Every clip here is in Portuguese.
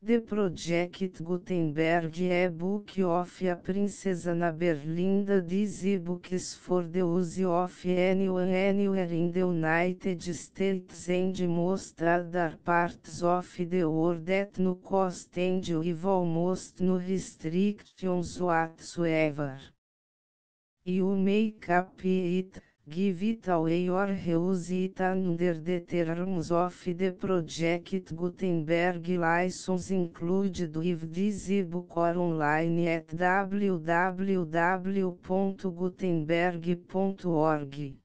The Project Gutenberg e-book of A Princess Anna Berlinda. These e-books for the use of anyone anywhere in the United States and most other parts of the world at no cost and with almost no restrictions whatsoever. You may copy it, give it away or reuse it under the terms of the Project Gutenberg license included with this ebook or online at www.gutenberg.org.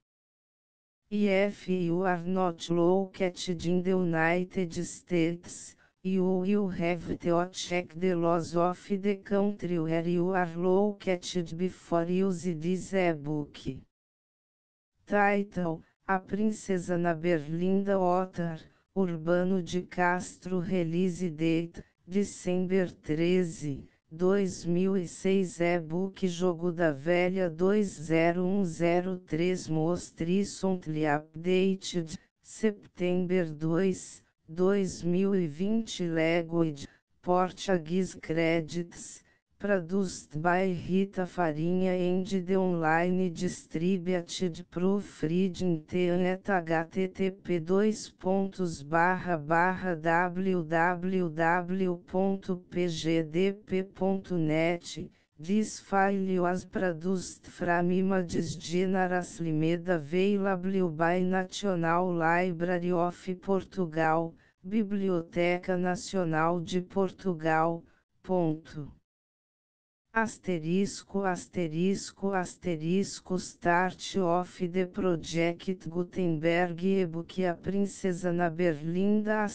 If you are not located in the United States, you will have to check the laws of the country where you are located before using this ebook. Title: A Princesa Anna Berlinda. Author: Urbano de Castro. Release Date: December 13, 2006. E-book Jogo da Velha 20103. Most recently updated, September 2, 2020. Language: Portuguese. Credits: Produced by Rita Farinha and the online distributed proofreading at http://www.pgdp.net. This file was produced from images generously made available by National Library of Portugal, Biblioteca Nacional de Portugal. Start of the Project Gutenberg e-book A Princesa Anna Berlinda.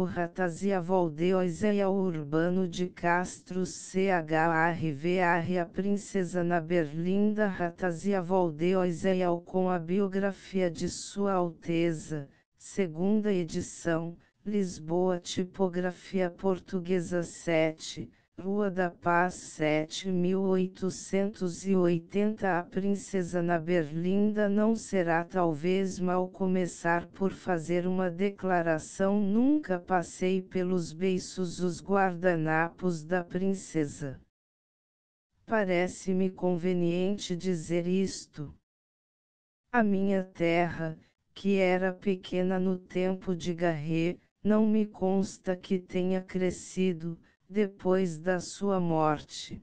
Ratazia Valdeoseia Urbano de Castro. CHRVR. A Princesa Anna Berlinda. Ratazia Valdeoseia com a biografia de Sua Alteza, segunda edição, Lisboa. Tipografia portuguesa 7, Rua da Paz 7880. A Princesa Anna Berlinda não será talvez mal começar por fazer uma declaração. Nunca passei pelos beiços os guardanapos da princesa. Parece-me conveniente dizer isto. A minha terra, que era pequena no tempo de Garret, não me consta que tenha crescido, depois da sua morte.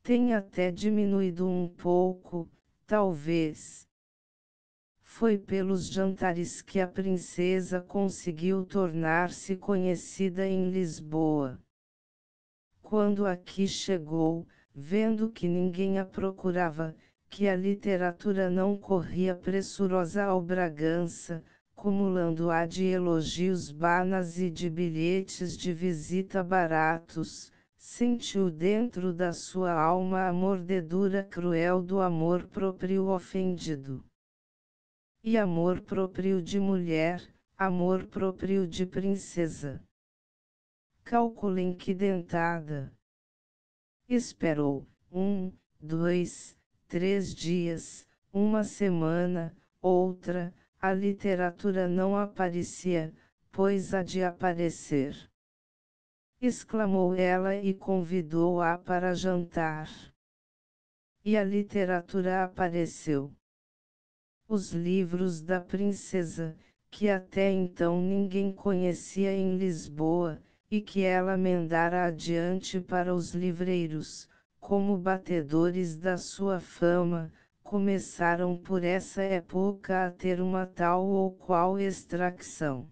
Tem até diminuído um pouco, talvez. Foi pelos jantares que a princesa conseguiu tornar-se conhecida em Lisboa. Quando aqui chegou, vendo que ninguém a procurava, que a literatura não corria pressurosa ao Bragança, cumulando-a de elogios banas e de bilhetes de visita baratos, sentiu dentro da sua alma a mordedura cruel do amor próprio ofendido. E amor próprio de mulher, amor próprio de princesa. Calculem que dentada. Esperou 1, 2, 3 dias, uma semana, outra. A literatura não aparecia, pois há de aparecer. Exclamou ela e convidou-a para jantar. E a literatura apareceu. Os livros da princesa, que até então ninguém conhecia em Lisboa, e que ela mandara adiante para os livreiros, como batedores da sua fama, começaram por essa época a ter uma tal ou qual extração.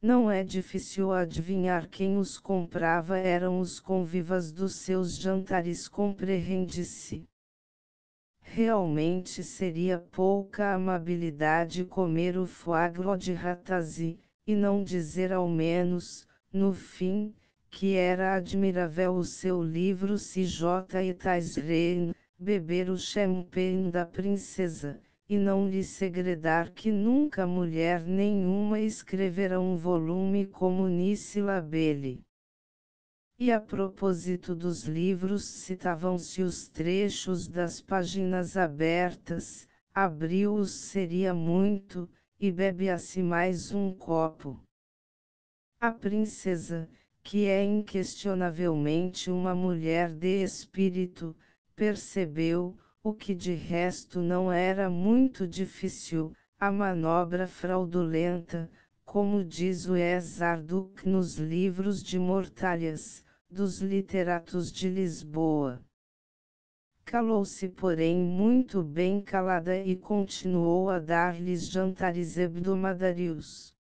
Não é difícil adivinhar quem os comprava eram os convivas dos seus jantares, compreende-se. Realmente seria pouca amabilidade comer o foie gras de Ratazzi, e não dizer ao menos, no fim, que era admirável o seu livro C.J. Reine, beber o champagne da princesa, e não lhe segredar que nunca mulher nenhuma escrevera um volume como Nice Labelle. E a propósito dos livros citavam-se os trechos das páginas abertas, abriu-os seria muito, e bebe-se mais um copo. A princesa, que é inquestionavelmente uma mulher de espírito, percebeu, o que de resto não era muito difícil, a manobra fraudulenta, como diz o Esarduk nos livros de Mortalhas, dos literatos de Lisboa. Calou-se porém muito bem calada e continuou a dar-lhes jantares hebdomadários.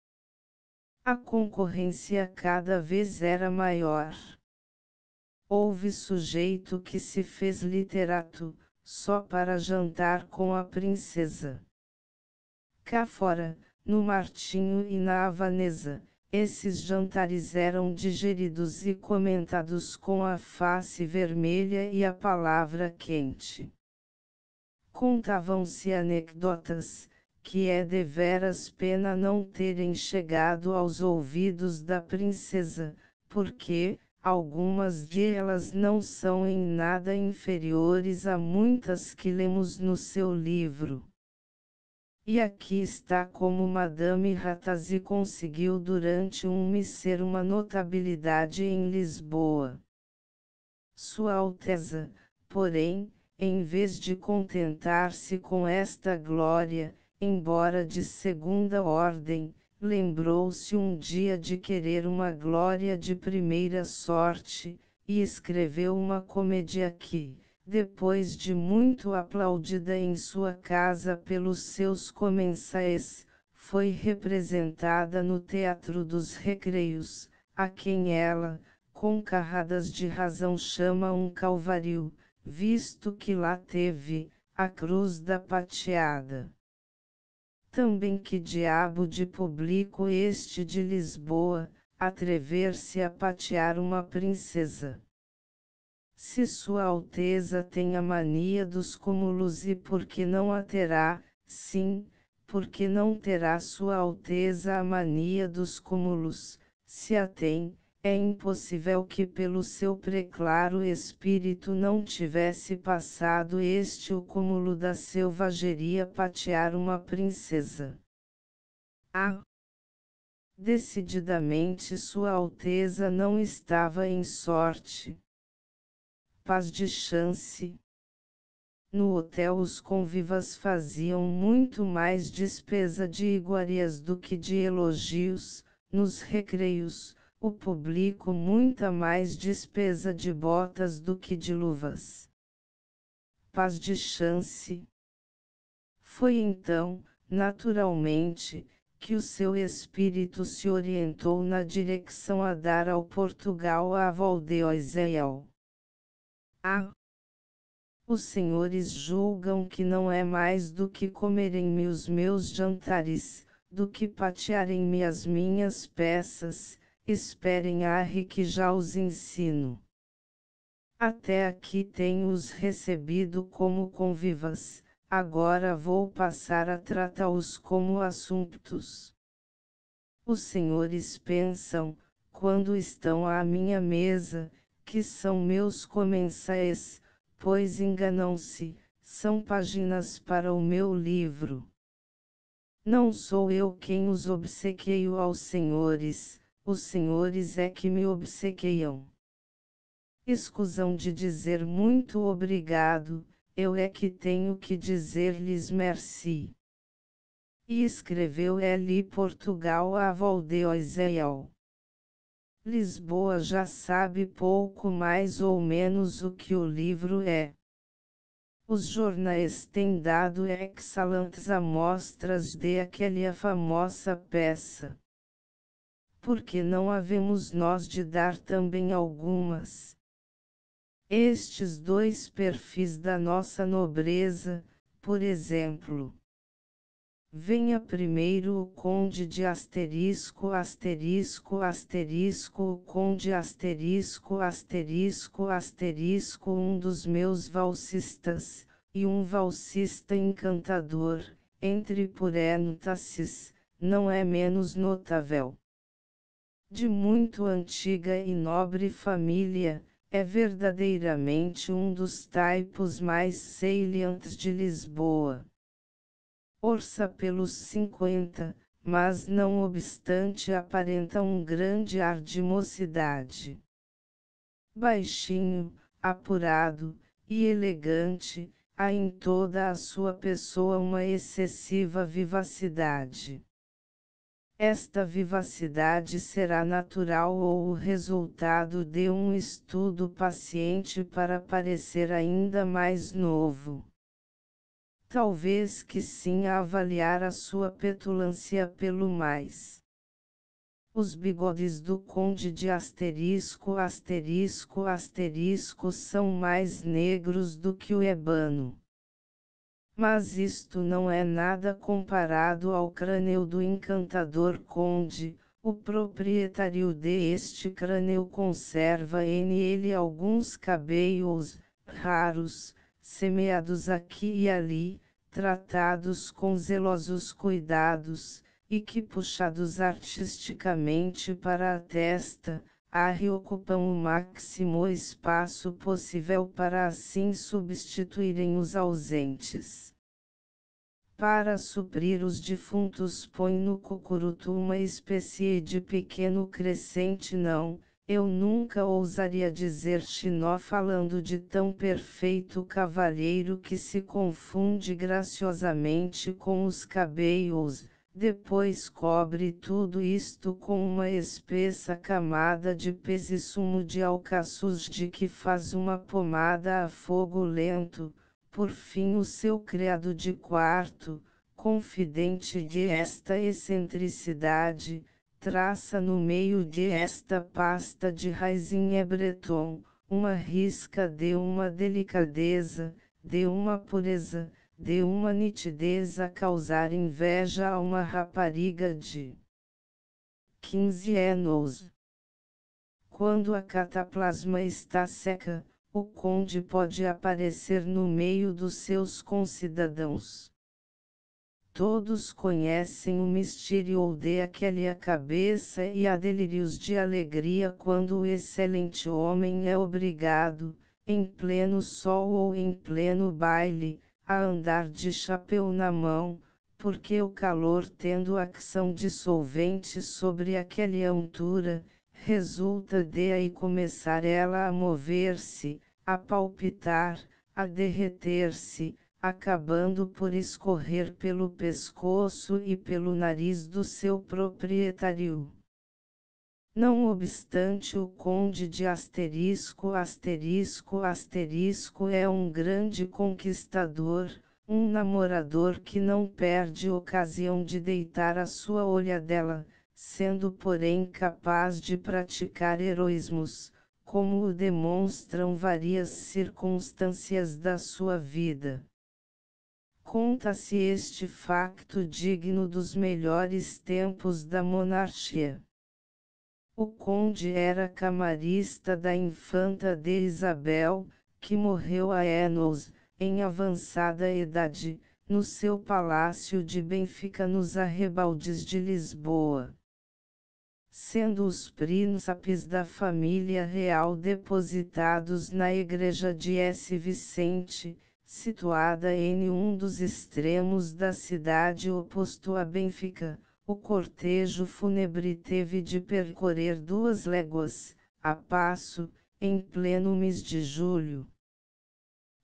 A concorrência cada vez era maior. Houve sujeito que se fez literato, só para jantar com a princesa. Cá fora, no Martinho e na Havanesa, esses jantares eram digeridos e comentados com a face vermelha e a palavra quente. Contavam-se anedotas, que é deveras pena não terem chegado aos ouvidos da princesa, porque, algumas delas não são em nada inferiores a muitas que lemos no seu livro. E aqui está como Madame Ratazzi conseguiu durante mês ser uma notabilidade em Lisboa. Sua Alteza, porém, em vez de contentar-se com esta glória, embora de segunda ordem, lembrou-se um dia de querer uma glória de primeira sorte, e escreveu uma comédia que, depois de muito aplaudida em sua casa pelos seus comensais, foi representada no Teatro dos Recreios, a quem ela, com carradas de razão chama um calvário, visto que lá teve a cruz da pateada. Também que diabo de público este de Lisboa, atrever-se a patear uma princesa? Se Sua Alteza tem a mania dos cúmulos e por que não a terá, sim, porque não terá Sua Alteza a mania dos cúmulos, se a tem, é impossível que pelo seu preclaro espírito não tivesse passado este o cúmulo da selvageria patear uma princesa. Ah! Decididamente Sua Alteza não estava em sorte. Paz de chance. No hotel os convivas faziam muito mais despesa de iguarias do que de elogios, nos recreios, o público muita mais despesa de botas do que de luvas. Paz de chance. Foi então, naturalmente, que o seu espírito se orientou na direção a dar ao Portugal a Valdeoisel. Ah! Os senhores julgam que não é mais do que comerem-me os meus jantares, do que patearem-me as minhas peças, esperem que já os ensino. Até aqui tenho-os recebido como convivas, agora vou passar a tratá-los como assumptos. Os senhores pensam, quando estão à minha mesa, que são meus comensais, pois enganam-se, são páginas para o meu livro. Não sou eu quem os obsequeio aos senhores, os senhores é que me obsequiam. Escusam de dizer muito obrigado, eu é que tenho que dizer-lhes merci. E escreveu L. Portugal a Valdeoisel. Lisboa já sabe pouco mais ou menos o que o livro é. Os jornais têm dado excelentes amostras de aquela famosa peça. Por que não havemos nós de dar também algumas? Estes dois perfis da nossa nobreza, por exemplo. Venha primeiro o conde de asterisco asterisco asterisco o conde asterisco asterisco asterisco um dos meus valsistas, e um valsista encantador, entre parênteses, não é menos notável. De muito antiga e nobre família, é verdadeiramente um dos taipos mais salientes de Lisboa. Orça pelos 50, mas não obstante aparenta um grande ar de mocidade. Baixinho, apurado, e elegante, há em toda a sua pessoa uma excessiva vivacidade. Esta vivacidade será natural ou o resultado de um estudo paciente para parecer ainda mais novo. Talvez que sim a avaliar a sua petulância pelo mais. Os bigodes do conde de asterisco são mais negros do que o ébano. Mas isto não é nada comparado ao crânio do encantador conde. O proprietário de este crânio conserva nele alguns cabelos raros, semeados aqui e ali, tratados com zelosos cuidados, e que puxados artisticamente para a testa, ocupam o máximo espaço possível para assim substituírem os ausentes. Para suprir os defuntos põe no cocuruto uma espécie de pequeno crescente não, eu nunca ousaria dizer chinó falando de tão perfeito cavalheiro que se confunde graciosamente com os cabelos, depois cobre tudo isto com uma espessa camada de sumo de alcaçuz de que faz uma pomada a fogo lento. Por fim o seu criado de quarto, confidente de esta excentricidade, traça no meio de esta pasta de raizinha breton, uma risca de uma delicadeza, de uma pureza, de uma nitidez a causar inveja a uma rapariga de 15 anos. Quando a cataplasma está seca, o conde pode aparecer no meio dos seus concidadãos. Todos conhecem o mistério de aquela cabeça e há delírios de alegria quando o excelente homem é obrigado, em pleno sol ou em pleno baile, a andar de chapéu na mão, porque o calor tendo ação dissolvente sobre aquela untura, resulta de aí começar ela a mover-se, a palpitar, a derreter-se, acabando por escorrer pelo pescoço e pelo nariz do seu proprietário. Não obstante o conde de é um grande conquistador, um namorador que não perde ocasião de deitar a sua olhadela, sendo porém capaz de praticar heroísmos, como o demonstram várias circunstâncias da sua vida. Conta-se este facto digno dos melhores tempos da monarquia. O conde era camarista da infanta de Isabel, que morreu há anos, em avançada idade, no seu palácio de Benfica nos arrabaldes de Lisboa. Sendo os príncipes da família real depositados na igreja de S. Vicente, situada em um dos extremos da cidade oposto a Benfica, o cortejo fúnebre teve de percorrer 2 léguas, a passo, em pleno mês de julho.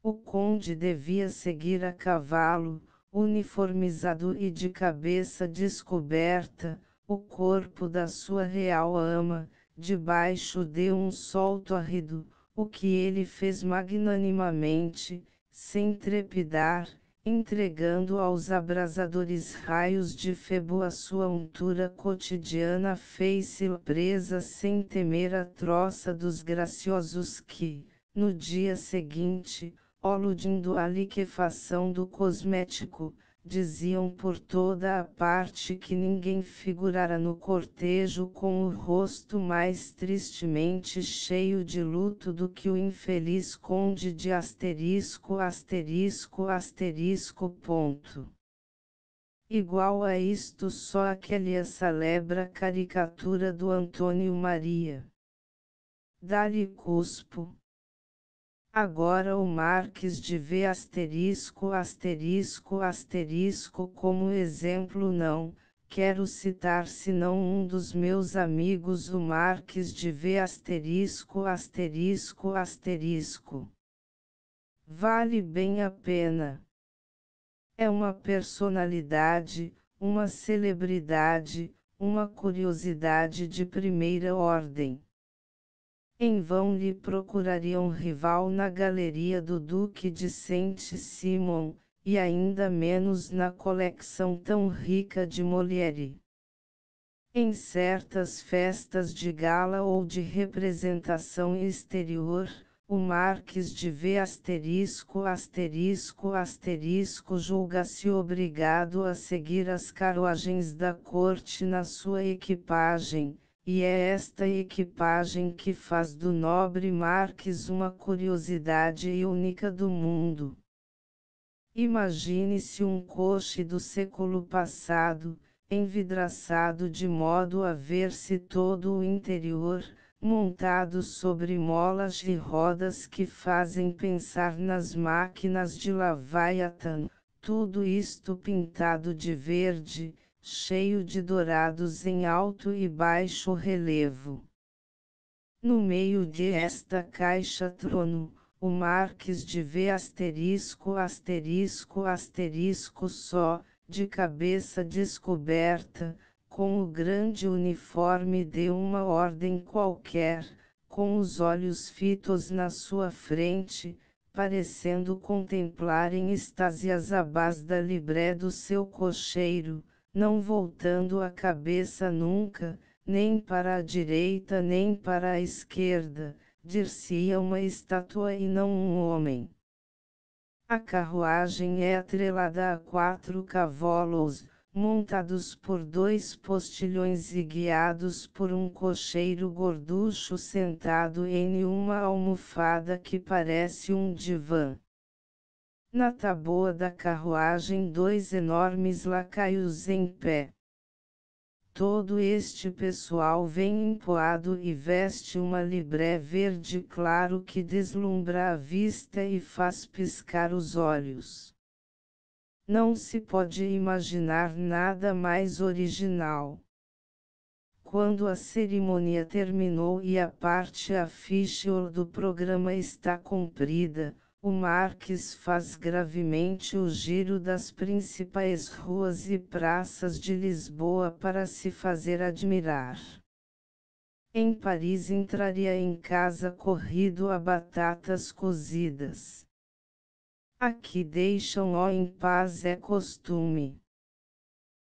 O conde devia seguir a cavalo, uniformizado e de cabeça descoberta, o corpo da sua real ama, debaixo de um sol tórrido, o que ele fez magnanimamente, sem trepidar, entregando aos abrasadores raios de Febo a sua untura cotidiana, fez-se presa sem temer a troça dos graciosos que, no dia seguinte, aludindo à liquefação do cosmético, diziam por toda a parte que ninguém figurara no cortejo com o rosto mais tristemente cheio de luto do que o infeliz conde de ponto. Igual a isto só aquela celebra caricatura do Antônio Maria. Dá-lhe cuspo. Agora o Marquês de V como exemplo não, quero citar senão um dos meus amigos o Marquês de V Vale bem a pena. É uma personalidade, uma celebridade, uma curiosidade de primeira ordem. Em vão lhe procurariam rival na galeria do Duque de Saint-Simon, e ainda menos na coleção tão rica de Molière. Em certas festas de gala ou de representação exterior, o Marquês de V julga-se obrigado a seguir as carruagens da corte na sua equipagem, e é esta equipagem que faz do nobre Marquês uma curiosidade única do mundo. Imagine-se um coche do século passado, envidraçado de modo a ver-se todo o interior, montado sobre molas e rodas que fazem pensar nas máquinas de Leviathan, tudo isto pintado de verde, cheio de dourados em alto e baixo relevo. No meio de esta caixa trono, o Marquês de V só, de cabeça descoberta, com o grande uniforme de uma ordem qualquer, com os olhos fitos na sua frente, parecendo contemplar em êxtase a base da libré do seu cocheiro, não voltando a cabeça nunca, nem para a direita nem para a esquerda, dir-se-ia uma estátua e não um homem. A carruagem é atrelada a 4 cavalos, montados por 2 postilhões e guiados por um cocheiro gorducho sentado em uma almofada que parece um divã. Na taboa da carruagem 2 enormes lacaios em pé. Todo este pessoal vem empoado e veste uma libré verde claro que deslumbra a vista e faz piscar os olhos. Não se pode imaginar nada mais original. Quando a cerimônia terminou e a parte official do programa está cumprida, o Marquês faz gravemente o giro das principais ruas e praças de Lisboa para se fazer admirar. Em Paris entraria em casa corrido a batatas cozidas. Aqui deixam-o em paz é costume.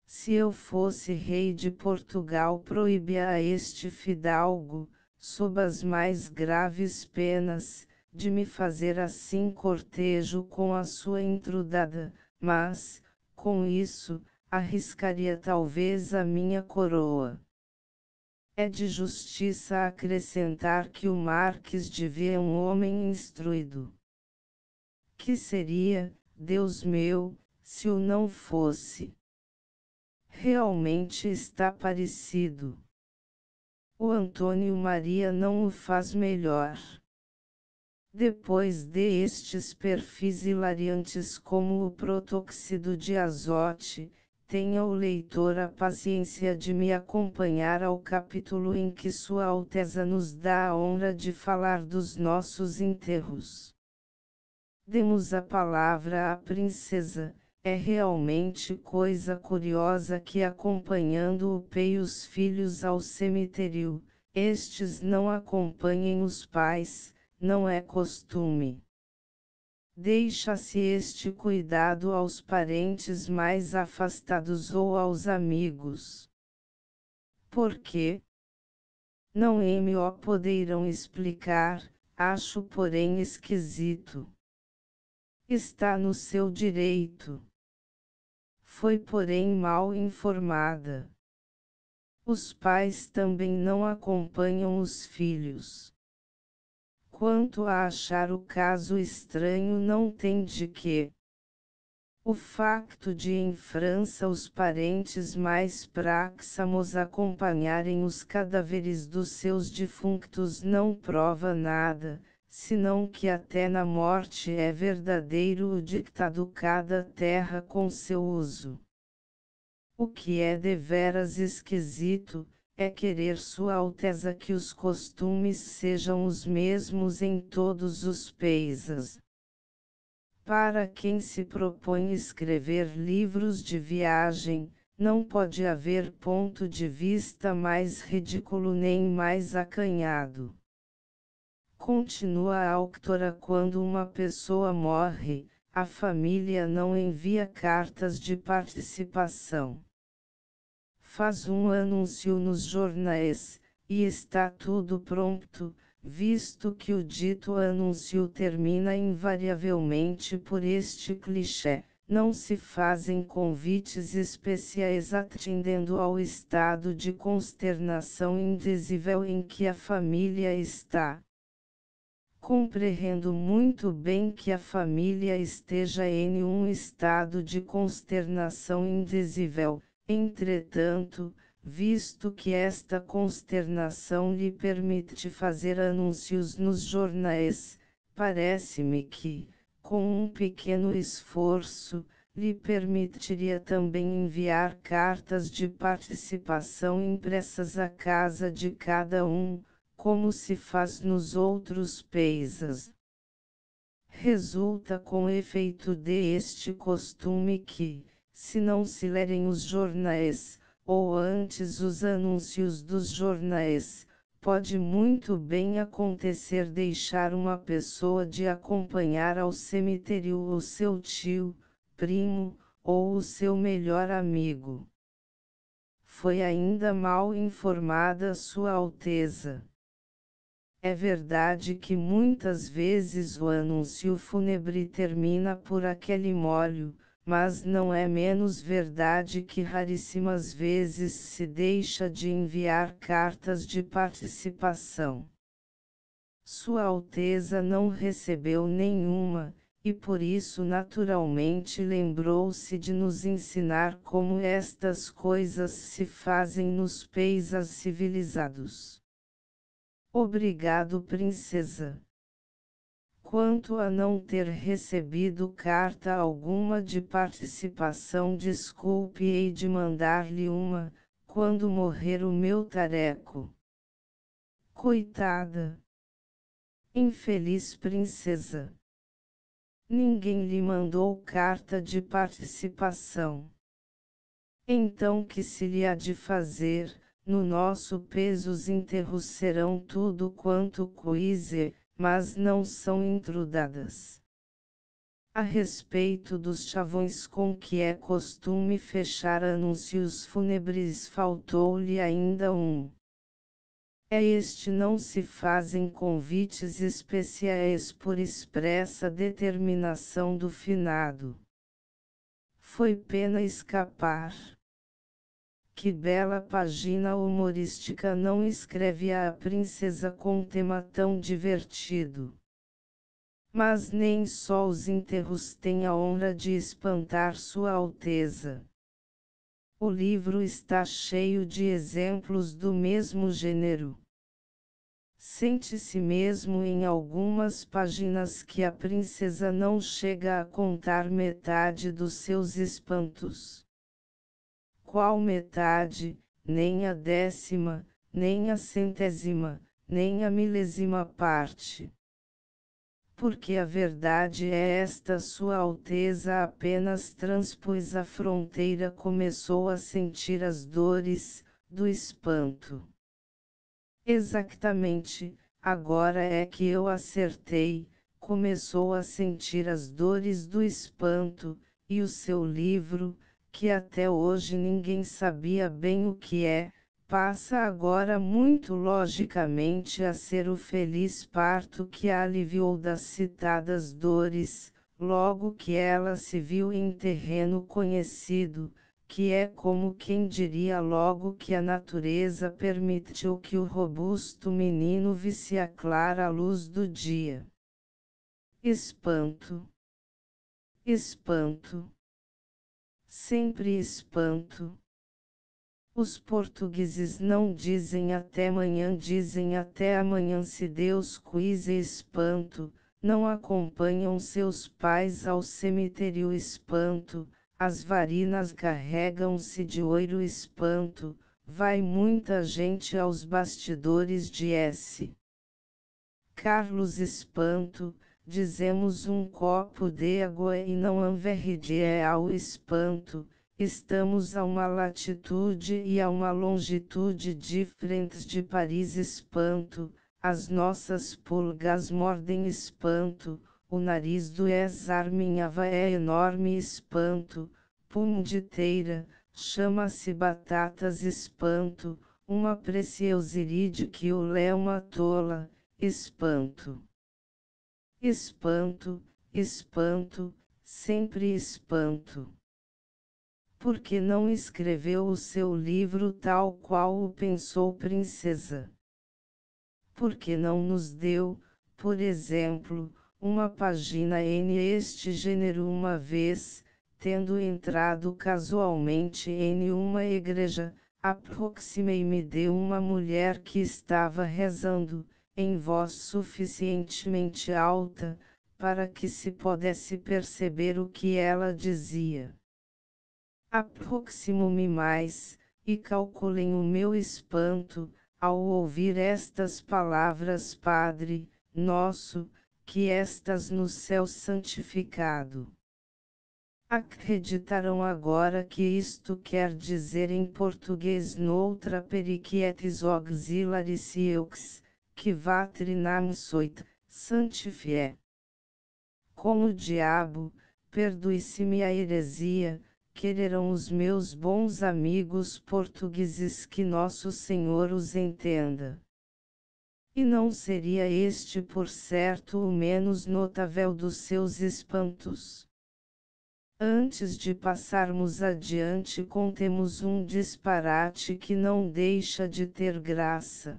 Se eu fosse rei de Portugal proibia a este fidalgo, sob as mais graves penas, de me fazer assim cortejo com a sua intrudada, mas, com isso, arriscaria talvez a minha coroa. É de justiça acrescentar que o Marquês de V é um homem instruído. Que seria, Deus meu, se o não fosse? Realmente está parecido. O Antônio Maria não o faz melhor. Depois de estes perfis hilariantes como o protóxido de azote, tenha o leitor a paciência de me acompanhar ao capítulo em que Sua Alteza nos dá a honra de falar dos nossos enterros. Demos a palavra à princesa. É realmente coisa curiosa que acompanhando o pai e os filhos ao cemitério, estes não acompanhem os pais. Não é costume. Deixa-se este cuidado aos parentes mais afastados ou aos amigos. Por quê? Não me o poderão explicar, acho porém esquisito. Está no seu direito. Foi porém mal informada. Os pais também não acompanham os filhos. Quanto a achar o caso estranho não tem de quê. O facto de em França os parentes mais próximos acompanharem os cadáveres dos seus defunctos não prova nada, senão que até na morte é verdadeiro o dictado cada terra com seu uso. O que é deveras esquisito, é querer Sua Alteza que os costumes sejam os mesmos em todos os países. Para quem se propõe escrever livros de viagem, não pode haver ponto de vista mais ridículo nem mais acanhado. Continua a autora: quando uma pessoa morre, a família não envia cartas de participação. Faz um anúncio nos jornais, e está tudo pronto, visto que o dito anúncio termina invariavelmente por este clichê: não se fazem convites especiais atendendo ao estado de consternação indizível em que a família está. Compreendo muito bem que a família esteja em um estado de consternação indizível. Entretanto, visto que esta consternação lhe permite fazer anúncios nos jornais, parece-me que, com um pequeno esforço, lhe permitiria também enviar cartas de participação impressas à casa de cada um, como se faz nos outros países. Resulta com efeito deste costume que, se não se lerem os jornais, ou antes os anúncios dos jornais, pode muito bem acontecer deixar uma pessoa de acompanhar ao cemitério o seu tio, primo, ou o seu melhor amigo. Foi ainda mal informada Sua Alteza. É verdade que muitas vezes o anúncio fúnebre termina por aquele molho, mas não é menos verdade que raríssimas vezes se deixa de enviar cartas de participação. Sua Alteza não recebeu nenhuma, e por isso naturalmente lembrou-se de nos ensinar como estas coisas se fazem nos países civilizados. Obrigado, princesa. Quanto a não ter recebido carta alguma de participação, desculpe, hei de mandar-lhe uma, quando morrer o meu tareco. Coitada! Infeliz princesa! Ninguém lhe mandou carta de participação. Então que se lhe há de fazer? No nosso peso os enterros serão tudo quanto coise, mas não são intrudadas. A respeito dos chavões com que é costume fechar anúncios fúnebres, faltou-lhe ainda um. Este: não se fazem convites especiais por expressa determinação do finado. Foi pena escapar. Que bela página humorística não escreve a princesa com tema tão divertido. Mas nem só os enterros têm a honra de espantar Sua Alteza. O livro está cheio de exemplos do mesmo gênero. Sente-se mesmo em algumas páginas que a princesa não chega a contar metade dos seus espantos. Qual metade? Nem a 10ª, nem a 100ª, nem a 1000ª parte. Porque a verdade é esta: Sua Alteza apenas transpôs a fronteira, começou a sentir as dores do espanto. Exatamente, agora é que eu acertei, começou a sentir as dores do espanto, e o seu livro, que até hoje ninguém sabia bem o que é, passa agora muito logicamente a ser o feliz parto que a aliviou das citadas dores, logo que ela se viu em terreno conhecido, que é como quem diria logo que a natureza permitiu que o robusto menino visse a clara luz do dia. Espanto. Espanto. Sempre espanto. Os portugueses não dizem até amanhã, dizem até amanhã. Se Deus quis e espanto, não acompanham seus pais ao cemitério espanto, as varinas carregam-se de ouro espanto, vai muita gente aos bastidores de S. Carlos espanto, dizemos um copo de água e não anverride é ao espanto. Estamos a uma latitude e a uma longitude diferentes de Paris espanto, as nossas pulgas mordem espanto, o nariz do Esarminhava é enorme espanto, punditeira, chama-se batatas espanto, uma preciosidade que o Léo matola, espanto. Espanto, espanto, sempre espanto. Por que não escreveu o seu livro tal qual o pensou princesa? Por que não nos deu, por exemplo, uma página neste gênero uma vez, tendo entrado casualmente em uma igreja, aproximei-me de uma mulher que estava rezando, em voz suficientemente alta, para que se pudesse perceber o que ela dizia. Aproximo-me mais, e calculem o meu espanto, ao ouvir estas palavras: Padre nosso, que estás no céu, santificado. Acreditarão agora que isto quer dizer em português noutra periquietes auxiliaris que vatrinam soit, santifié. Como diabo, perdoe-se-me a heresia, quererão os meus bons amigos portugueses que Nosso Senhor os entenda. E não seria este por certo o menos notável dos seus espantos. Antes de passarmos adiante, contemos um disparate que não deixa de ter graça.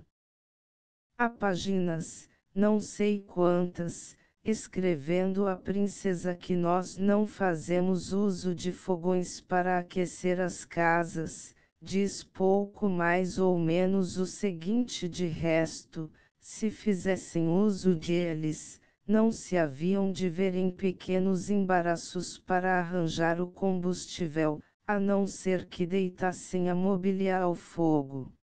Há páginas, não sei quantas, escrevendo a princesa que nós não fazemos uso de fogões para aquecer as casas, diz pouco mais ou menos o seguinte: de resto, se fizessem uso deles, não se haviam de ver em pequenos embaraços para arranjar o combustível, a não ser que deitassem a mobília ao fogo.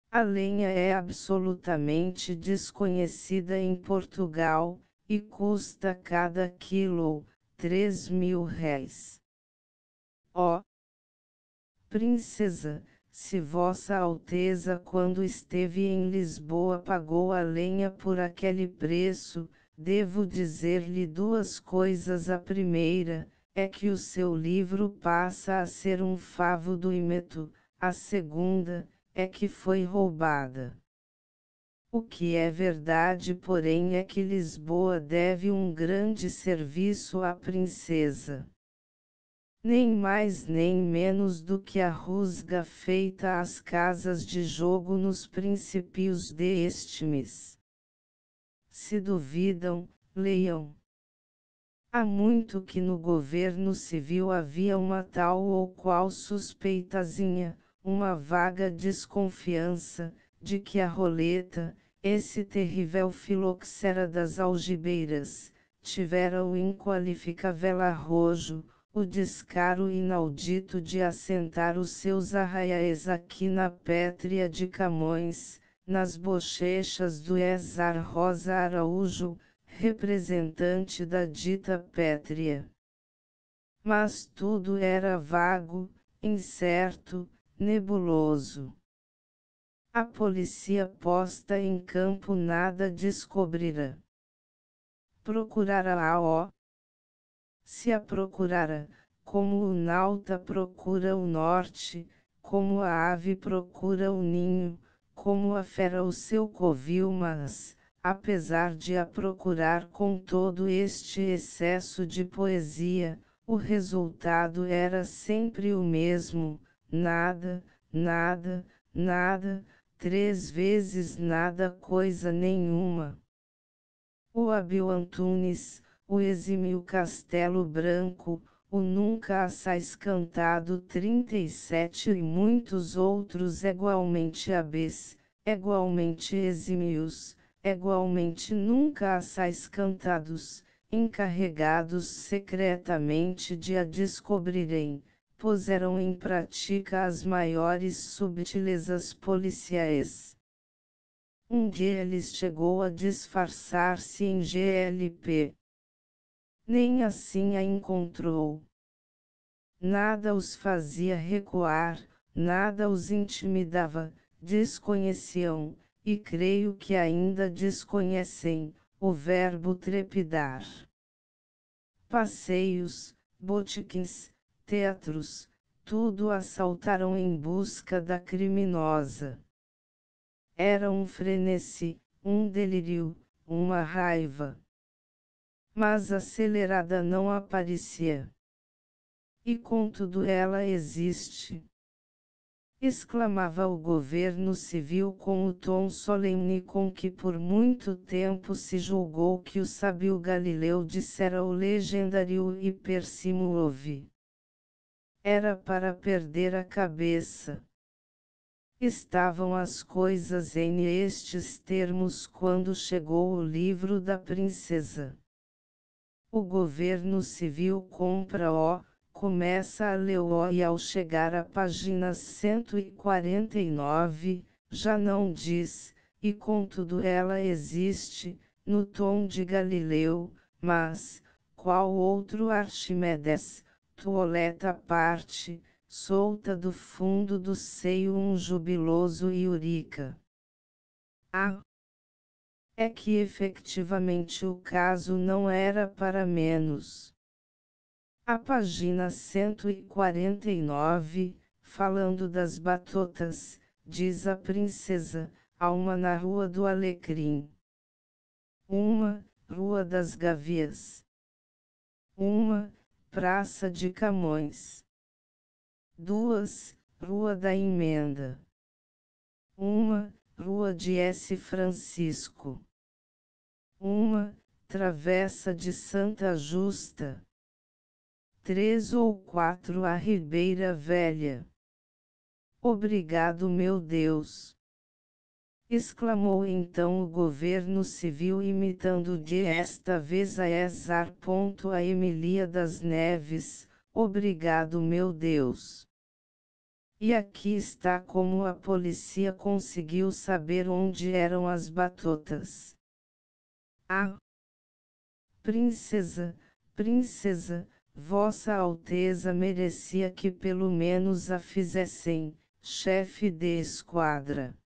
A lenha é absolutamente desconhecida em Portugal, e custa cada quilo, 3.000 réis. Ó princesa, se Vossa Alteza quando esteve em Lisboa pagou a lenha por aquele preço, devo dizer-lhe duas coisas. A primeira, é que o seu livro passa a ser um favo do ímeto, a segunda, é que foi roubada. O que é verdade, porém, é que Lisboa deve um grande serviço à princesa. Nem mais nem menos do que a rusga feita às casas de jogo nos princípios deste mês. Se duvidam, leiam. Há muito que no governo civil havia uma tal ou qual suspeitazinha, uma vaga desconfiança, de que a roleta, esse terrível filoxera das algibeiras, tivera o inqualificável arrojo, o descaro inaudito de assentar os seus arraiais aqui na Pétrea de Camões, nas bochechas do Ezar Rosa Araújo, representante da dita Pétrea. Mas tudo era vago, incerto, nebuloso. A polícia posta em campo nada descobrirá. Procurará-a. Se a procurara, como o nauta procura o norte, como a ave procura o ninho, como a fera o seu covil, mas, apesar de a procurar com todo este excesso de poesia, o resultado era sempre o mesmo: nada, nada, nada, 3 vezes nada, coisa nenhuma. O hábil Antunes, o exímio Castelo Branco, o Nunca Assais Cantado 37 e muitos outros igualmente hábeis, igualmente exímios, igualmente nunca assais cantados, encarregados secretamente de a descobrirem, puseram em prática as maiores subtilezas policiais. Um deles chegou a disfarçar-se em GLP. Nem assim a encontrou. Nada os fazia recuar, nada os intimidava, desconheciam, e creio que ainda desconhecem, o verbo trepidar. Passeios, botiquins, teatros, tudo assaltaram em busca da criminosa. Era um frenesi, um delírio, uma raiva. Mas acelerada não aparecia. E contudo ela existe. Exclamava o governo civil com o tom solene com que por muito tempo se julgou que o sábio Galileu dissera o legendário hipersimo ouve. Era para perder a cabeça. Estavam as coisas em estes termos quando chegou o livro da princesa. O governo civil compra-o, começa a lê-o e ao chegar à página 149, já não diz, e contudo ela existe, no tom de Galileu, mas, qual outro Arquimedes, toileta à parte, solta do fundo do seio um jubiloso Eurica. É que efetivamente o caso não era para menos. A página 149, falando das batotas, diz a princesa, há uma na Rua do Alecrim. Uma, Rua das Gavias. Uma, Praça de Camões. Duas, Rua da Emenda. Uma, Rua de S. Francisco. Uma, Travessa de Santa Justa. 3 ou 4 a Ribeira Velha. Obrigado, meu Deus! Exclamou então o governo civil imitando desta vez a Ezar. A Emília das Neves, obrigado, meu Deus! E aqui está como a polícia conseguiu saber onde eram as batotas. Princesa, princesa, Vossa Alteza merecia que pelo menos a fizessem, chefe de esquadra.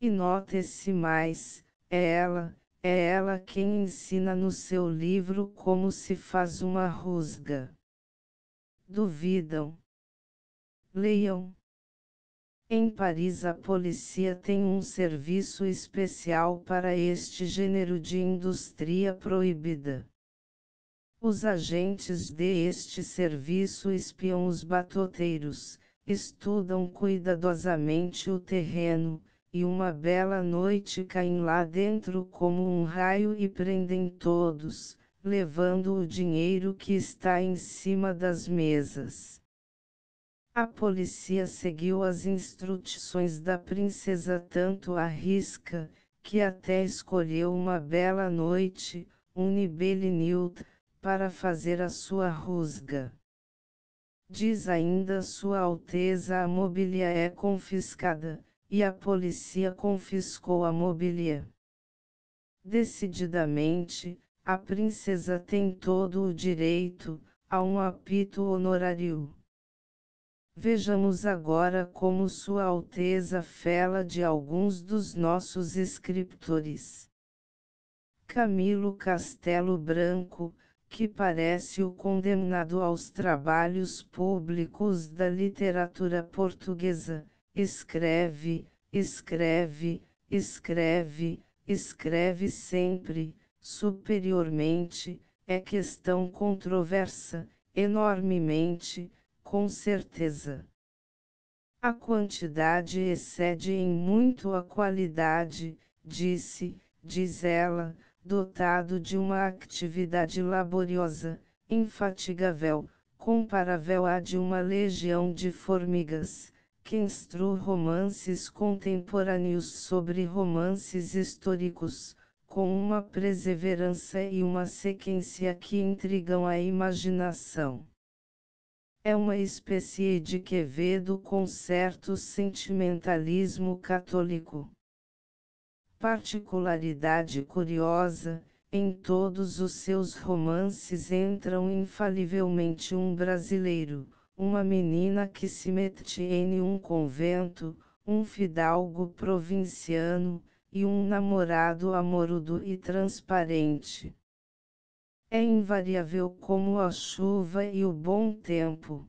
E note-se mais, é ela quem ensina no seu livro como se faz uma rusga. Duvidam? Leiam. Em Paris a polícia tem um serviço especial para este gênero de indústria proibida. Os agentes deste serviço espiam os batoteiros, estudam cuidadosamente o terreno, e uma bela noite caem lá dentro como um raio e prendem todos, levando o dinheiro que está em cima das mesas. A polícia seguiu as instruções da princesa tanto à risca, que até escolheu uma bela noite, belle nuit, para fazer a sua rusga. Diz ainda Sua Alteza: a mobília é confiscada, e a polícia confiscou a mobília. Decididamente, a princesa tem todo o direito a um apito honorário. Vejamos agora como Sua Alteza fala de alguns dos nossos escritores. Camilo Castelo Branco, que parece o condenado aos trabalhos públicos da literatura portuguesa, escreve sempre, superiormente, é questão controversa, enormemente, com certeza. A quantidade excede em muito a qualidade, diz ela, dotado de uma atividade laboriosa, infatigável, comparável à de uma legião de formigas, que instrui romances contemporâneos sobre romances históricos, com uma perseverança e uma sequência que intrigam a imaginação. É uma espécie de Quevedo com certo sentimentalismo católico. Particularidade curiosa, em todos os seus romances entram infalivelmente um brasileiro, uma menina que se mete em um convento, um fidalgo provinciano, e um namorado amoroso e transparente. É invariável como a chuva e o bom tempo.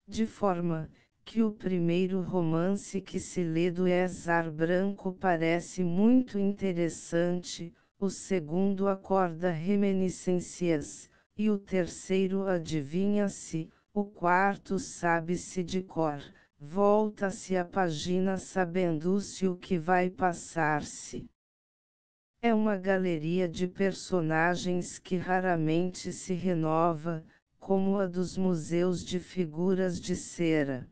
De forma que o primeiro romance que se lê do César Branco parece muito interessante, o segundo acorda reminiscências, e o terceiro adivinha-se, o quarto sabe-se de cor, volta-se a página sabendo-se o que vai passar-se. É uma galeria de personagens que raramente se renova, como a dos museus de figuras de cera.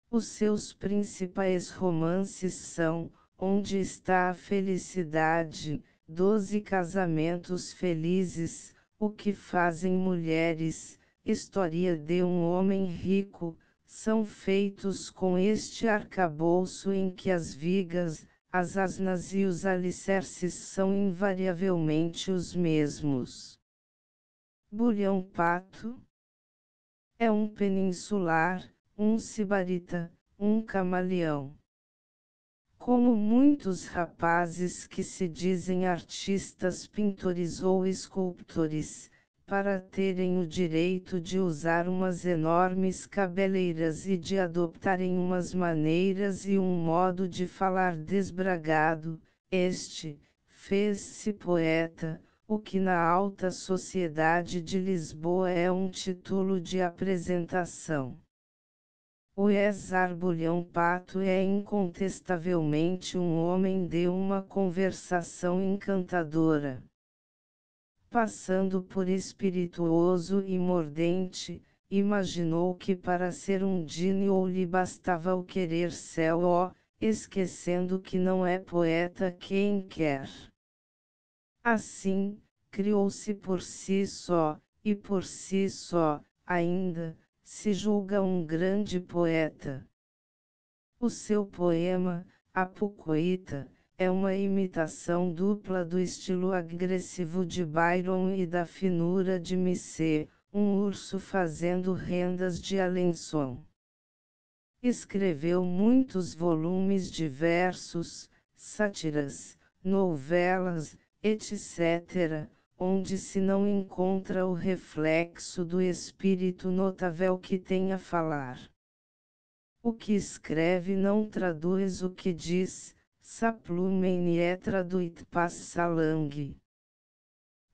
Os seus principais romances são Onde está a Felicidade, 12 Casamentos Felizes, O que Fazem Mulheres, História de um Homem Rico, são feitos com este arcabouço em que as vigas, as asnas e os alicerces são invariavelmente os mesmos. Bulhão Pato é um peninsular, um sibarita, um camaleão. Como muitos rapazes que se dizem artistas, pintores ou escultores, para terem o direito de usar umas enormes cabeleiras e de adoptarem umas maneiras e um modo de falar desbragado, este fez-se poeta, o que na alta sociedade de Lisboa é um título de apresentação. O César Bulhão Pato é incontestavelmente um homem de uma conversação encantadora. Passando por espirituoso e mordente, imaginou que para ser um gênio lhe bastava o querer céu, esquecendo que não é poeta quem quer. Assim, criou-se por si só, e por si só, ainda, se julga um grande poeta. O seu poema, Apocoíta, é uma imitação dupla do estilo agressivo de Byron e da finura de Missé, um urso fazendo rendas de Alençon. Escreveu muitos volumes de versos, sátiras, novelas, etc., onde se não encontra o reflexo do espírito notável que tem a falar. O que escreve não traduz o que diz, saplumen é traduit passa langue.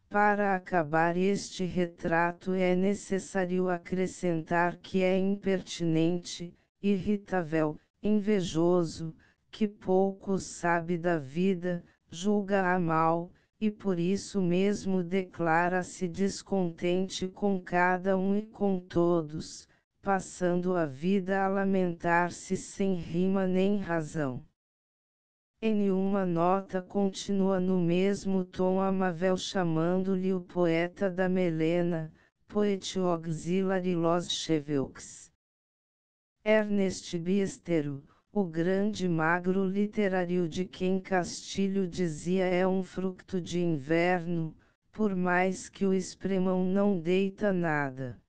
Para acabar este retrato é necessário acrescentar que é impertinente, irritável, invejoso, que pouco sabe da vida, julga-a mal, e por isso mesmo declara-se descontente com cada um e com todos, passando a vida a lamentar-se sem rima nem razão. Em uma nota continua no mesmo tom amável chamando-lhe o poeta da melena, Poet Auxiliary Los Cheveux. Ernest Biestero, o grande magro literário de quem Castilho dizia é um fruto de inverno, por mais que o espremam não deita nada.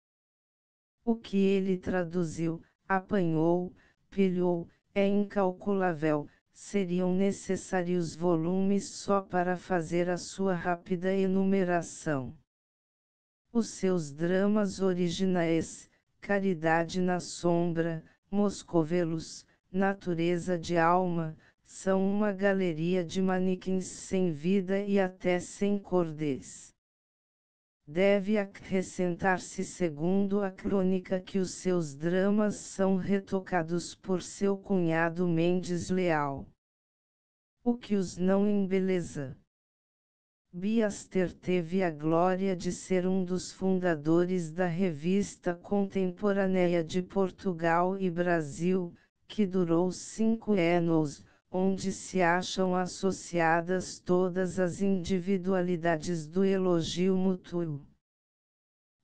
O que ele traduziu, apanhou, pilhou, é incalculável. Seriam necessários volumes só para fazer a sua rápida enumeração. Os seus dramas originais, Caridade na Sombra, Moscovelos, Natureza de Alma, são uma galeria de manequins sem vida e até sem cordéis. Deve acrescentar-se segundo a crônica que os seus dramas são retocados por seu cunhado Mendes Leal. O que os não embeleza. Biaster teve a glória de ser um dos fundadores da Revista Contemporânea de Portugal e Brasil, que durou 5 anos, onde se acham associadas todas as individualidades do elogio mútuo.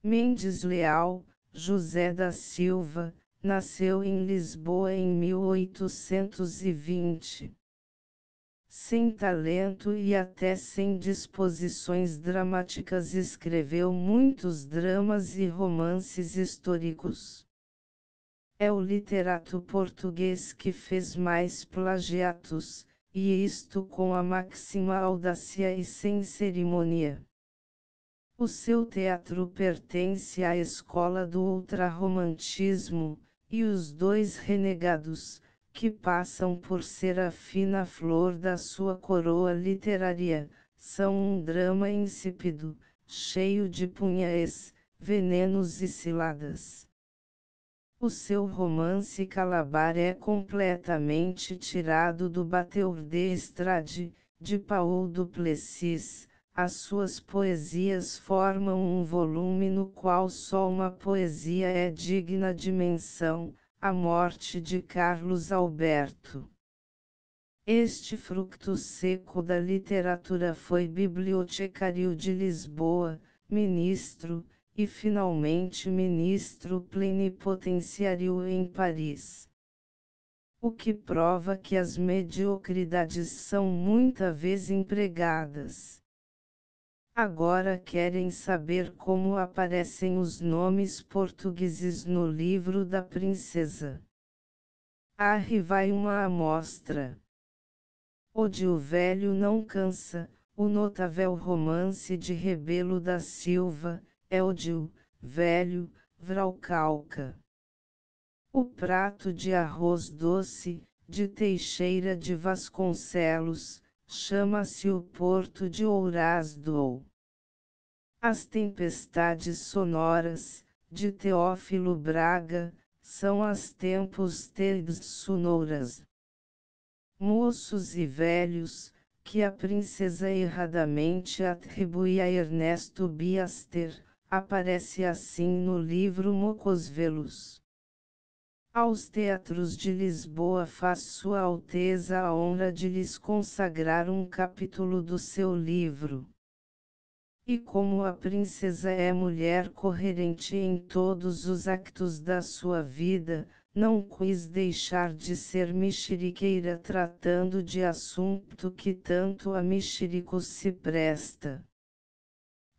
Mendes Leal, José da Silva, nasceu em Lisboa em 1820. Sem talento e até sem disposições dramáticas, escreveu muitos dramas e romances históricos. É o literato português que fez mais plagiatos, e isto com a máxima audácia e sem cerimônia. O seu teatro pertence à escola do ultrarromantismo, e Os Dois Renegados, que passam por ser a fina flor da sua coroa literária, são um drama insípido, cheio de punhais, venenos e ciladas. O seu romance Calabar é completamente tirado do Bateur d'Estrade, de Paul Duplessis. As suas poesias formam um volume no qual só uma poesia é digna de menção, A Morte de Carlos Alberto. Este fruto seco da literatura foi bibliotecário de Lisboa, ministro, e finalmente ministro plenipotenciário em Paris. O que prova que as mediocridades são muita vez empregadas. Agora querem saber como aparecem os nomes portugueses no livro da princesa. Arre vai uma amostra. Ode o velho não cansa, o notável romance de Rebelo da Silva, é Ode velho, Vraucalca. O prato de arroz doce, de Teixeira de Vasconcelos, chama-se o Porto de Ourasdou. As tempestades sonoras, de Teófilo Braga, são as tempestades sonoras. Moços e velhos, que a princesa erradamente atribui a Ernesto Biaster, aparece assim no livro Mocosvelos. Aos teatros de Lisboa faz Sua Alteza a honra de lhes consagrar um capítulo do seu livro. E como a princesa é mulher coerente em todos os actos da sua vida, não quis deixar de ser mexeriqueira tratando de assunto que tanto a mexerico se presta.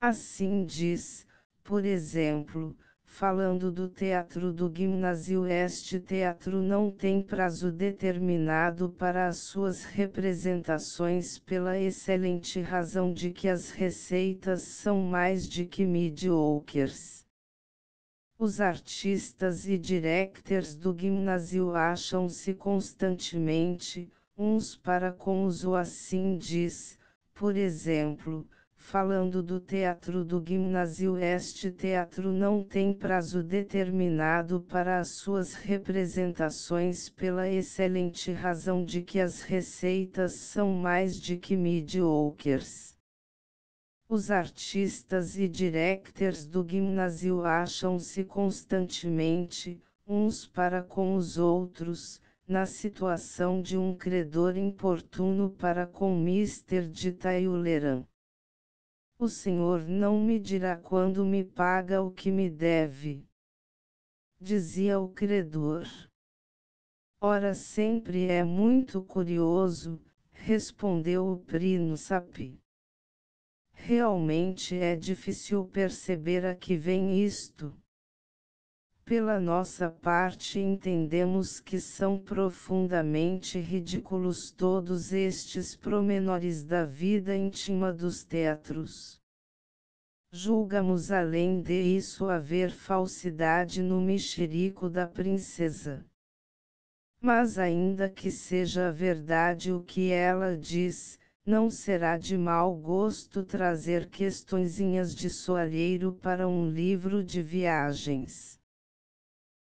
Assim diz, por exemplo, falando do teatro do Gimnásio: este teatro não tem prazo determinado para as suas representações pela excelente razão de que as receitas são mais de que mediocres. Os artistas e directors do Gimnásio acham-se constantemente, uns para com os outros. Assim diz, por exemplo, falando do teatro do Gimnásio: este teatro não tem prazo determinado para as suas representações pela excelente razão de que as receitas são mais de que mediocres. Os artistas e directors do Gimnásio acham-se constantemente, uns para com os outros, na situação de um credor importuno para com Mr. de Talleyrand. O senhor não me dirá quando me paga o que me deve, dizia o credor. Ora, sempre é muito curioso, respondeu o príncipe. Realmente é difícil perceber a que vem isto. Pela nossa parte entendemos que são profundamente ridículos todos estes promenores da vida íntima dos teatros. Julgamos além de isso haver falsidade no mexerico da princesa. Mas ainda que seja verdade o que ela diz, não será de mau gosto trazer questõezinhas de soalheiro para um livro de viagens.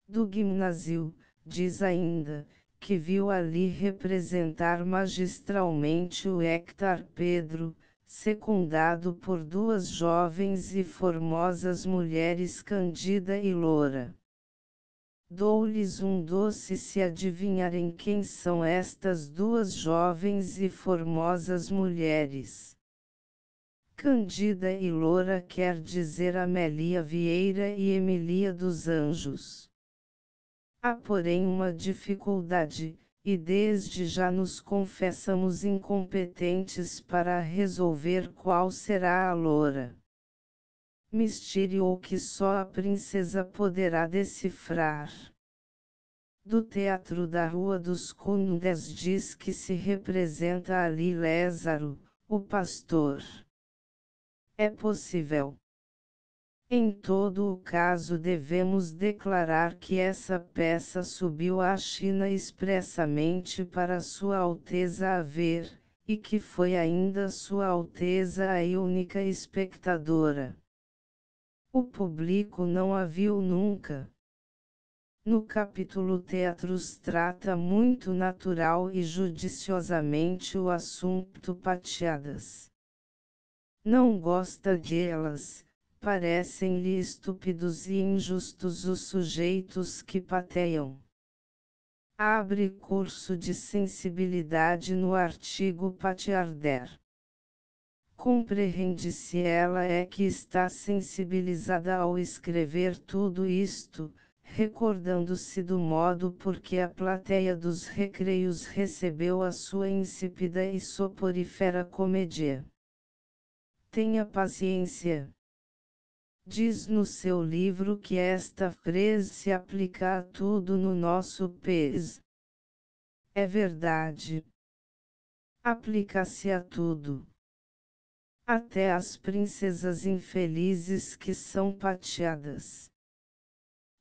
Do Gimnásio, diz ainda, que viu ali representar magistralmente o Hector Pedro, secundado por duas jovens e formosas mulheres Cândida e Loura. Dou-lhes um doce se adivinharem quem são estas duas jovens e formosas mulheres. Cândida e Loura quer dizer Amélia Vieira e Emilia dos Anjos. Há porém uma dificuldade, e desde já nos confessamos incompetentes para resolver qual será a loura. Mistério que só a princesa poderá decifrar. Do teatro da Rua dos Condes diz que se representa ali Lázaro, o pastor. É possível. Em todo o caso devemos declarar que essa peça subiu à China expressamente para Sua Alteza a ver, e que foi ainda Sua Alteza a única espectadora. O público não a viu nunca. No capítulo Teatros trata muito natural e judiciosamente o assunto pateadas. Não gosta delas, parecem-lhe estúpidos e injustos os sujeitos que pateiam. Abre curso de sensibilidade no artigo patear der. Compreende-se ela é que está sensibilizada ao escrever tudo isto, recordando-se do modo por que a plateia dos recreios recebeu a sua insípida e soporífera comédia. Tenha paciência. Diz no seu livro que esta frase se aplica a tudo no nosso país. É verdade. Aplica-se a tudo. Até às princesas infelizes que são pateadas.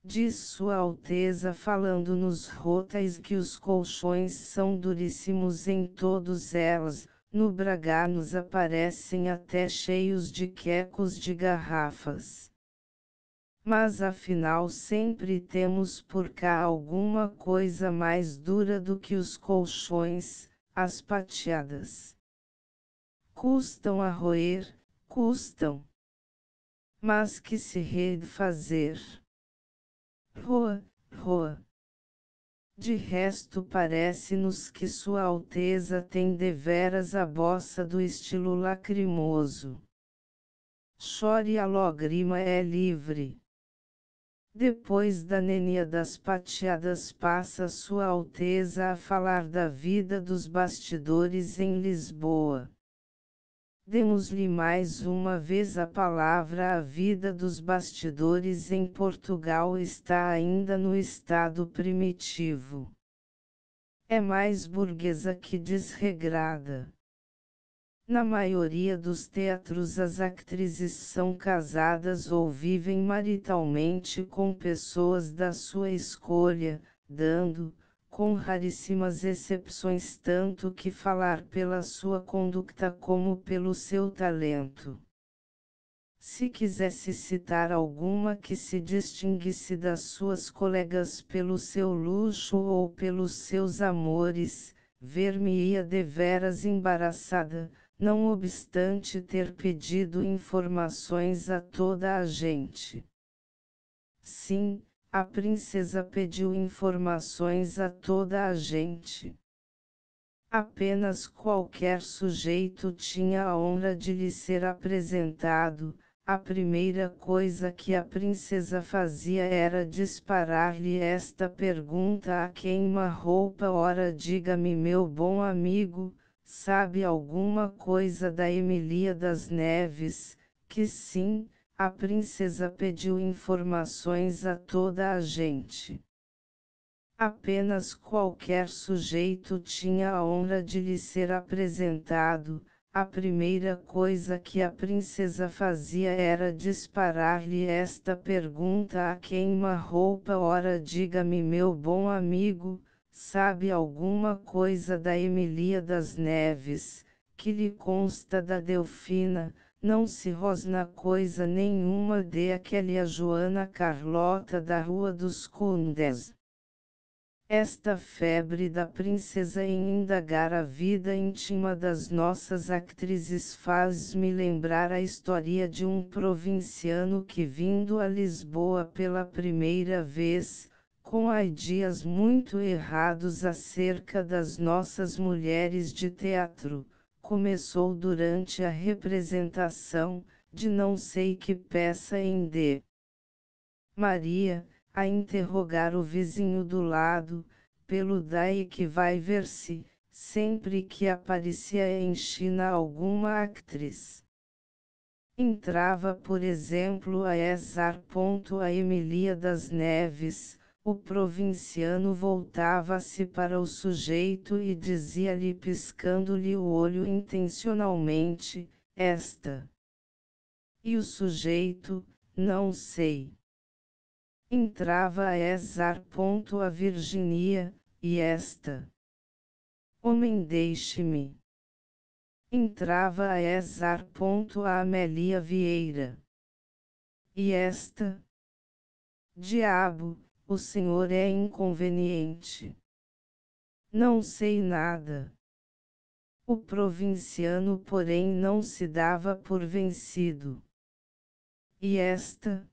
Diz Sua Alteza falando nos rotais que os colchões são duríssimos em todos elas, no Braga nos aparecem até cheios de quecos de garrafas. Mas afinal sempre temos por cá alguma coisa mais dura do que os colchões, as pateadas. Custam a roer, custam. Mas que se hei de fazer? Roa, roa. De resto parece-nos que Sua Alteza tem deveras a bossa do estilo lacrimoso. Chore a lágrima é livre. Depois da nenia das pateadas passa Sua Alteza a falar da vida dos bastidores em Lisboa. Demos-lhe mais uma vez a palavra. A vida dos bastidores em Portugal está ainda no estado primitivo. É mais burguesa que desregrada. Na maioria dos teatros as atrizes são casadas ou vivem maritalmente com pessoas da sua escolha, dando, com raríssimas exceções, tanto que falar pela sua conduta como pelo seu talento. Se quisesse citar alguma que se distinguisse das suas colegas pelo seu luxo ou pelos seus amores, ver-me-ia deveras embaraçada, não obstante ter pedido informações a toda a gente. Sim, a princesa pediu informações a toda a gente. Apenas qualquer sujeito tinha a honra de lhe ser apresentado. A primeira coisa que a princesa fazia era disparar-lhe esta pergunta a queima-roupa: ora, diga-me, meu bom amigo, sabe alguma coisa da Emilia das Neves? Que sim, a princesa pediu informações a toda a gente. Apenas qualquer sujeito tinha a honra de lhe ser apresentado. A primeira coisa que a princesa fazia era disparar-lhe esta pergunta a queima-roupa: ora, diga-me, meu bom amigo, sabe alguma coisa da Emilia das Neves? Que lhe consta da Delfina? Não se rosna coisa nenhuma de aquela Joana Carlota da Rua dos Condes. Esta febre da princesa em indagar a vida íntima das nossas atrizes faz-me lembrar a história de um provinciano que, vindo a Lisboa pela primeira vez, com ideias muito errados acerca das nossas mulheres de teatro, começou durante a representação, de não sei que peça em D. Maria, a interrogar o vizinho do lado, pelo daí que vai ver-se, sempre que aparecia em China alguma atriz. Entrava por exemplo a a Emília das Neves, o provinciano voltava-se para o sujeito e dizia-lhe piscando-lhe o olho intencionalmente, esta. E o sujeito, não sei. Entrava a Virginia, e esta. Homem deixe-me. Entrava a Amélia Vieira. E esta. Diabo, o senhor é inconveniente. Não sei nada. O provinciano porém não se dava por vencido. E esta?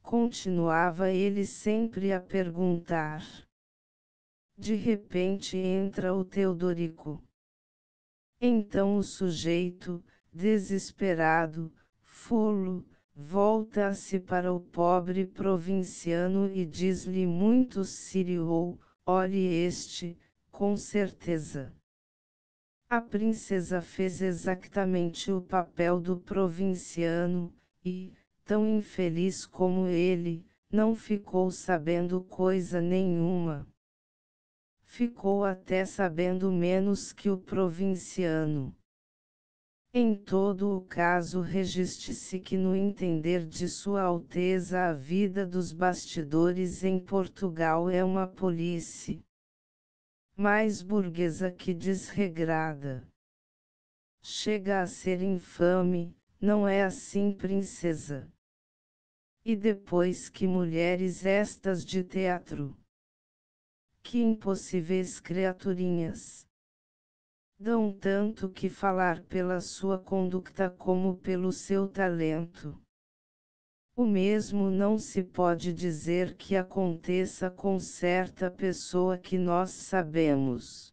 Continuava ele sempre a perguntar. De repente entra o Teodorico. Então o sujeito, desesperado, fulo, volta-se para o pobre provinciano e diz-lhe muito sério: olhe este, com certeza. A princesa fez exatamente o papel do provinciano, e, tão infeliz como ele, não ficou sabendo coisa nenhuma. Ficou até sabendo menos que o provinciano. Em todo o caso registre-se que no entender de Sua Alteza a vida dos bastidores em Portugal é uma polícia mais burguesa que desregrada. Chega a ser infame, não é assim, princesa? E depois que mulheres estas de teatro, que impossíveis criaturinhas, dão tanto que falar pela sua conduta como pelo seu talento. O mesmo não se pode dizer que aconteça com certa pessoa que nós sabemos.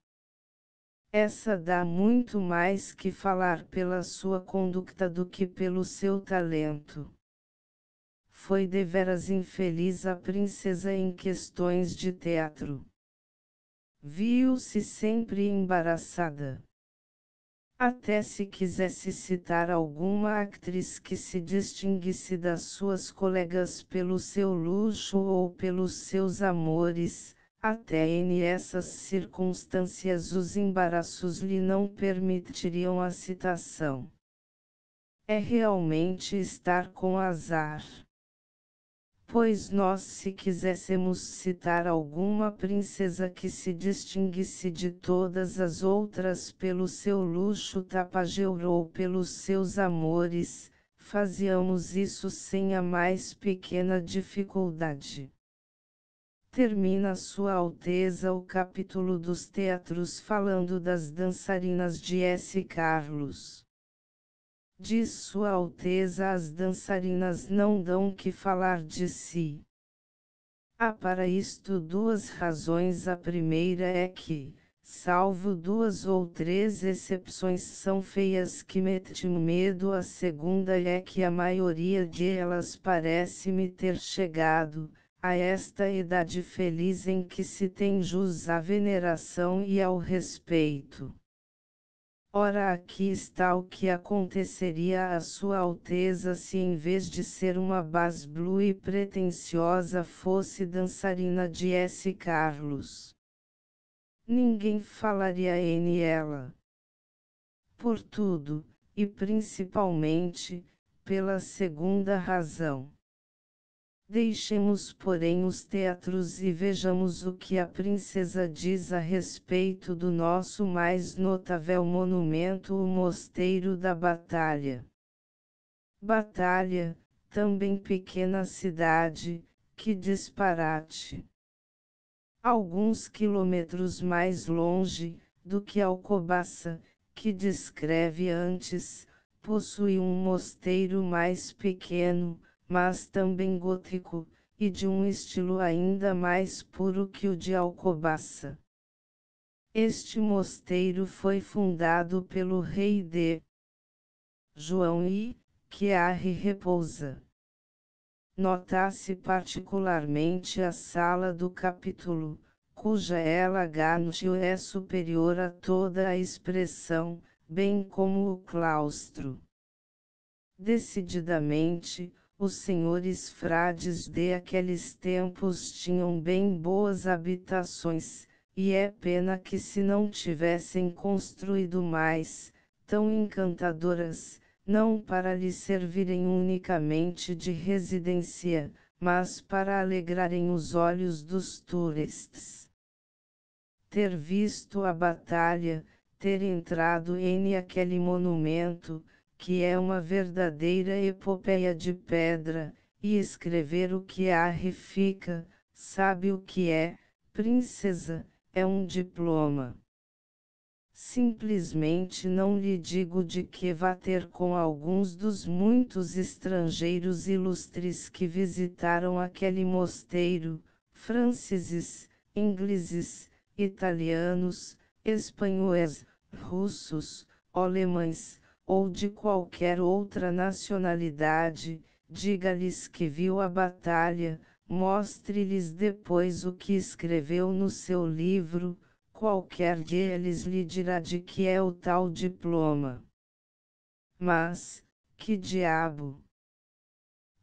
Essa dá muito mais que falar pela sua conduta do que pelo seu talento. Foi deveras infeliz a princesa em questões de teatro. Viu-se sempre embaraçada. Até se quisesse citar alguma atriz que se distinguisse das suas colegas pelo seu luxo ou pelos seus amores, até nessas circunstâncias os embaraços lhe não permitiriam a citação. É realmente estar com azar. Pois nós, se quiséssemos citar alguma princesa que se distinguisse de todas as outras pelo seu luxo tapajeur ou pelos seus amores, fazíamos isso sem a mais pequena dificuldade. Termina Sua Alteza o capítulo dos teatros falando das dançarinas de S. Carlos. Diz Sua Alteza: as dançarinas não dão que falar de si. Há para isto duas razões. A primeira é que, salvo duas ou três exceções, são feias que metem medo. A segunda é que a maioria de elas parece-me ter chegado a esta idade feliz em que se tem jus à veneração e ao respeito. Ora, aqui está o que aconteceria a Sua Alteza se em vez de ser uma basblu e pretensiosa fosse dançarina de S. Carlos. Ninguém falaria em ela. Por tudo, e principalmente, pela segunda razão. Deixemos porém os teatros e vejamos o que a princesa diz a respeito do nosso mais notável monumento, o Mosteiro da Batalha. Batalha, também pequena cidade, que disparate! Alguns quilômetros mais longe do que Alcobaça, que descreve antes, possui um mosteiro mais pequeno, mas também gótico, e de um estilo ainda mais puro que o de Alcobaça. Este mosteiro foi fundado pelo rei de João I, que ali repousa. Nota-se particularmente a sala do capítulo, cuja elegância é superior a toda a expressão, bem como o claustro. Decididamente, os senhores frades de aqueles tempos tinham bem boas habitações, e é pena que se não tivessem construído mais, tão encantadoras, não para lhe servirem unicamente de residência, mas para alegrarem os olhos dos turistas. Ter visto a batalha, ter entrado em aquele monumento, que é uma verdadeira epopeia de pedra, e escrever o que ali fica, sabe o que é, princesa, é um diploma. Simplesmente não lhe digo de que vá ter com alguns dos muitos estrangeiros ilustres que visitaram aquele mosteiro, franceses, ingleses, italianos, espanhóis, russos, alemães, ou de qualquer outra nacionalidade, diga-lhes que viu a batalha, mostre-lhes depois o que escreveu no seu livro. Qualquer deles lhe dirá de que é o tal diploma. Mas, que diabo!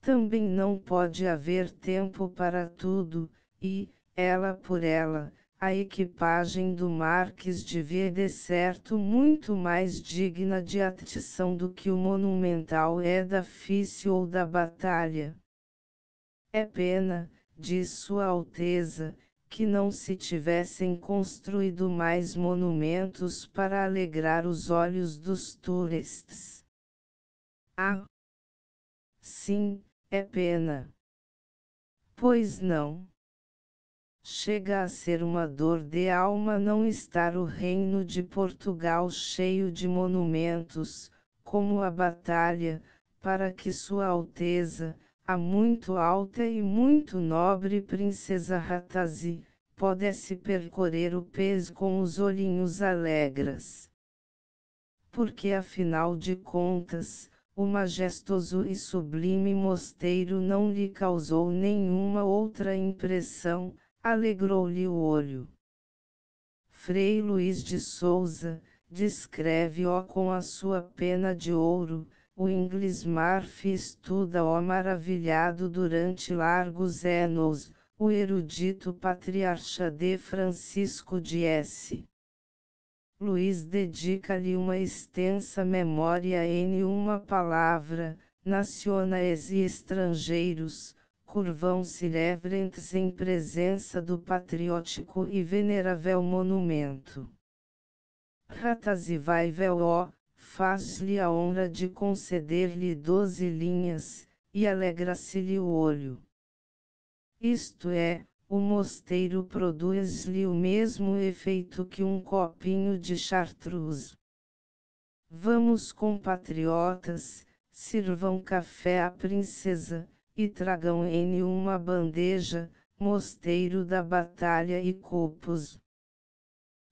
Também não pode haver tempo para tudo, e, ela por ela, a equipagem do Marquês de V é de certo muito mais digna de atenção do que o monumental é da Fice ou da Batalha. É pena, diz Sua Alteza, que não se tivessem construído mais monumentos para alegrar os olhos dos turistas. Ah! Sim, é pena. Pois não. Chega a ser uma dor de alma não estar o reino de Portugal cheio de monumentos, como a batalha, para que Sua Alteza, a muito alta e muito nobre princesa Ratazzi, pudesse percorrer o país com os olhinhos alegres. Porque afinal de contas, o majestoso e sublime mosteiro não lhe causou nenhuma outra impressão, alegrou-lhe o olho. Frei Luís de Souza, descreve-o com a sua pena de ouro, o inglês Murphy estuda-o maravilhado durante largos anos, o erudito patriarca de Francisco de S. Luís dedica-lhe uma extensa memória em uma palavra, nacionais e estrangeiros, curvam-se reverentes em presença do patriótico e venerável monumento. Ratazzi vai-o, faz-lhe a honra de conceder-lhe 12 linhas, e alegra-se-lhe o olho. Isto é, o mosteiro produz-lhe o mesmo efeito que um copinho de chartreuse. Vamos, compatriotas, sirvam café à princesa, e tragam em uma bandeja, mosteiro da batalha e copos.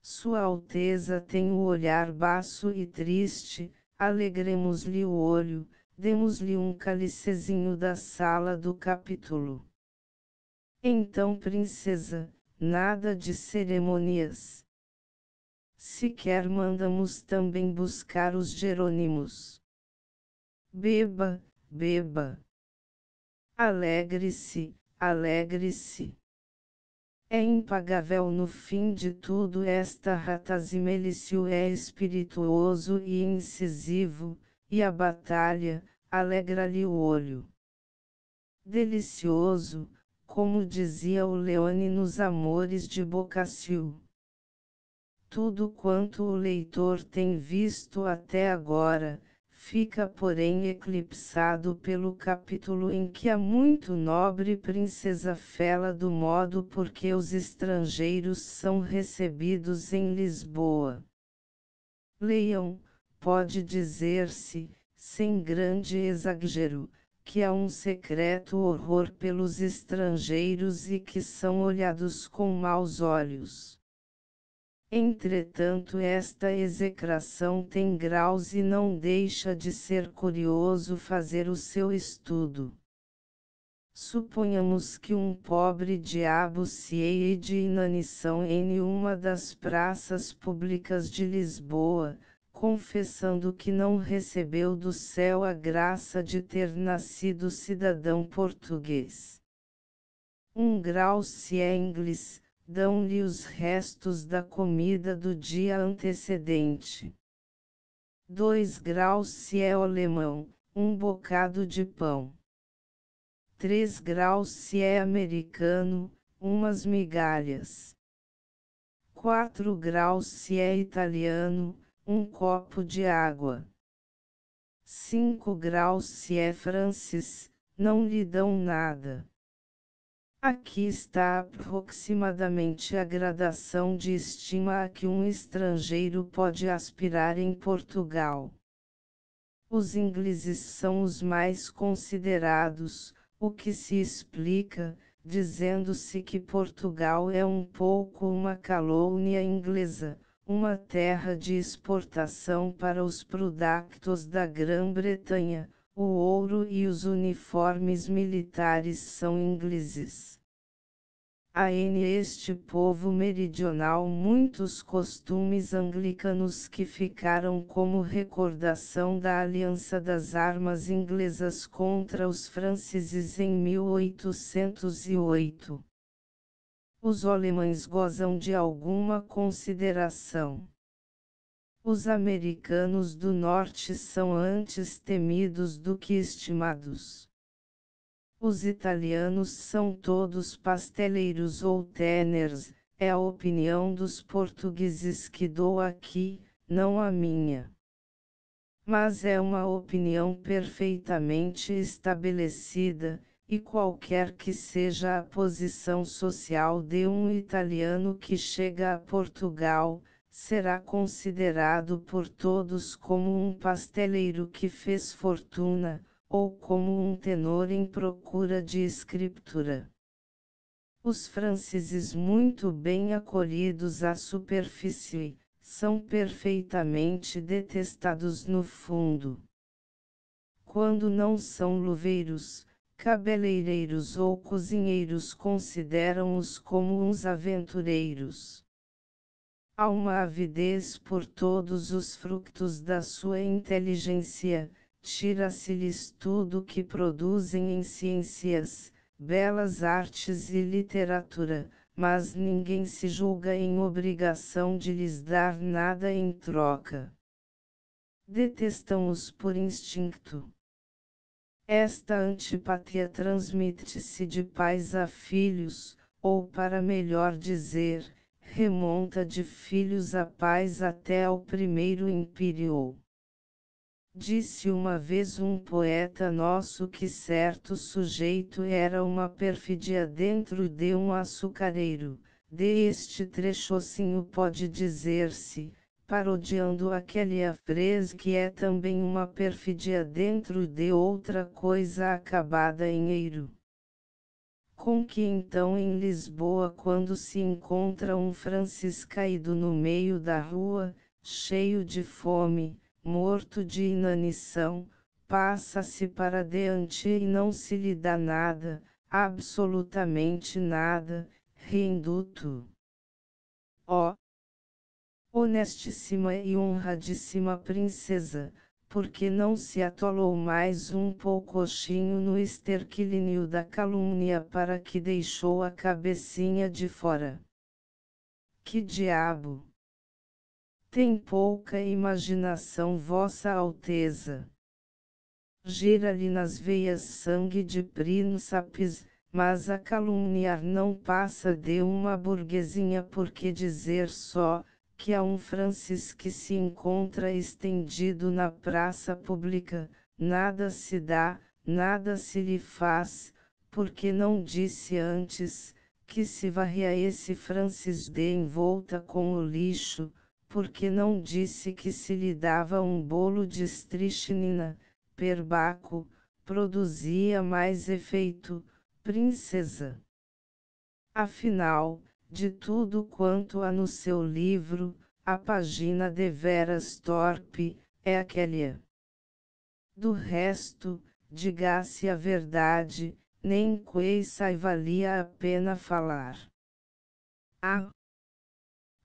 Sua Alteza tem o olhar baço e triste, alegremos-lhe o olho, demos-lhe um cálicezinho da sala do capítulo. Então, princesa, nada de cerimônias. Sequer mandamos também buscar os Jerônimos. Beba, beba. Alegre-se, alegre-se. É impagável no fim de tudo esta Ratazzi Melício é espirituoso e incisivo, e a batalha, alegra-lhe o olho. Delicioso, como dizia o Leone nos Amores de Boccaccio. Tudo quanto o leitor tem visto até agora, fica porém eclipsado pelo capítulo em que a muito nobre princesa fala do modo por que os estrangeiros são recebidos em Lisboa. Leiam, pode dizer-se, sem grande exagero, que há um secreto horror pelos estrangeiros e que são olhados com maus olhos. Entretanto, esta execração tem graus e não deixa de ser curioso fazer o seu estudo. Suponhamos que um pobre diabo se eie de inanição em uma das praças públicas de Lisboa, confessando que não recebeu do céu a graça de ter nascido cidadão português. 1 grau se é inglês, dão-lhe os restos da comida do dia antecedente. 2 graus se é alemão, um bocado de pão. 3 graus se é americano, umas migalhas. 4 graus se é italiano, um copo de água. 5 graus se é francês, não lhe dão nada. Aqui está aproximadamente a gradação de estima a que um estrangeiro pode aspirar em Portugal. Os ingleses são os mais considerados, o que se explica, dizendo-se que Portugal é um pouco uma colônia inglesa, uma terra de exportação para os produtos da Grã-Bretanha. O ouro e os uniformes militares são ingleses. Há neste povo meridional muitos costumes anglicanos que ficaram como recordação da aliança das armas inglesas contra os franceses em 1808. Os alemães gozam de alguma consideração. Os americanos do norte são antes temidos do que estimados. Os italianos são todos pasteleiros ou tanners, é a opinião dos portugueses que dou aqui, não a minha. Mas é uma opinião perfeitamente estabelecida, e qualquer que seja a posição social de um italiano que chega a Portugal, será considerado por todos como um pasteleiro que fez fortuna, ou como um tenor em procura de escritura. Os franceses muito bem acolhidos à superfície, são perfeitamente detestados no fundo. Quando não são luveiros, cabeleireiros ou cozinheiros consideram-os como uns aventureiros. Há uma avidez por todos os frutos da sua inteligência, tira-se-lhes tudo que produzem em ciências, belas artes e literatura, mas ninguém se julga em obrigação de lhes dar nada em troca. Detestam-os por instinto. Esta antipatia transmite-se de pais a filhos, ou para melhor dizer, remonta de filhos a pais até ao primeiro império. Disse uma vez um poeta nosso que certo sujeito era uma perfídia dentro de um açucareiro. De este trechocinho pode dizer-se, parodiando aquele frase que é também uma perfídia dentro de outra coisa acabada em eiro. Com que então em Lisboa, quando se encontra um francês caído no meio da rua, cheio de fome, morto de inanição, passa-se para diante e não se lhe dá nada, absolutamente nada, reinduto. Ó, honestíssima e honradíssima princesa, porque não se atolou mais um poucochinho no esterquilínio da calúnia para que deixou a cabecinha de fora? Que diabo! Tem pouca imaginação Vossa Alteza. Gira-lhe nas veias sangue de príncipes, mas a caluniar não passa de uma burguesinha porque dizer só, que há um Francis que se encontra estendido na praça pública, nada se dá, nada se lhe faz, porque não disse antes, que se varria esse Francis de envolta com o lixo, porque não disse que se lhe dava um bolo de estrichnina, perbaco, produzia mais efeito, princesa. Afinal, de tudo quanto há no seu livro, a página deveras torpe, é aquela. Do resto, diga-se a verdade, nem quei valia a pena falar. Ah!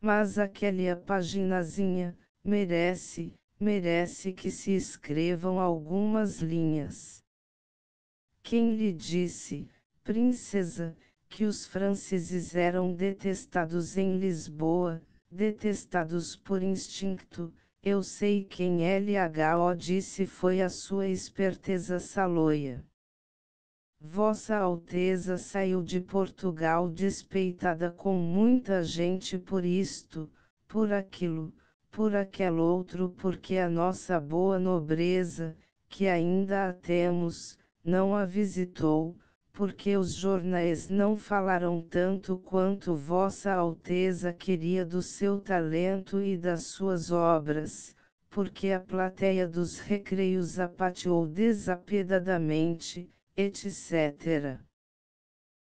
Mas aquela paginazinha, merece que se escrevam algumas linhas. Quem lhe disse, princesa, que os franceses eram detestados em Lisboa, detestados por instinto? Eu sei quem LHO disse, foi a sua esperteza saloia. Vossa Alteza saiu de Portugal despeitada com muita gente por isto, por aquilo, por aquele outro, porque a nossa boa nobreza, que ainda a temos, não a visitou, porque os jornais não falaram tanto quanto Vossa Alteza queria do seu talento e das suas obras, porque a plateia dos recreios a pateou desapiedadamente, etc.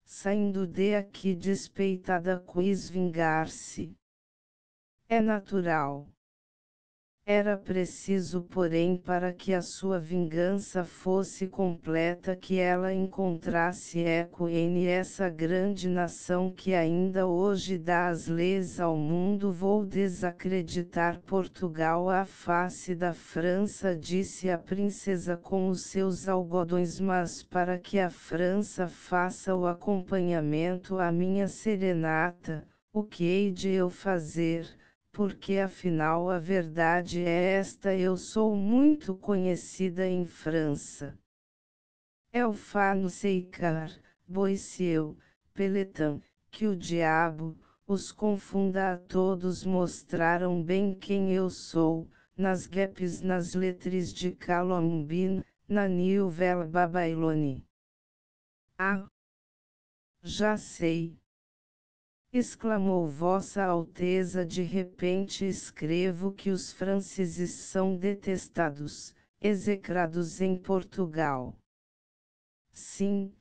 Saindo de aqui despeitada quis vingar-se. É natural. Era preciso, porém, para que a sua vingança fosse completa, que ela encontrasse eco em essa grande nação que ainda hoje dá as leis ao mundo. Vou desacreditar Portugal à face da França, disse a princesa com os seus algodões, mas para que a França faça o acompanhamento à minha serenata, o que hei de eu fazer? Porque afinal a verdade é esta: eu sou muito conhecida em França. Elfano Seicar, Boissieu, Peletan, que o diabo os confunda a todos, mostraram bem quem eu sou, nas gaps, nas letras de Calombin, na Nouvelle Babylonie. Ah! Já sei! Exclamou Vossa Alteza de repente. Escrevo que os franceses são detestados, execrados em Portugal. Sim,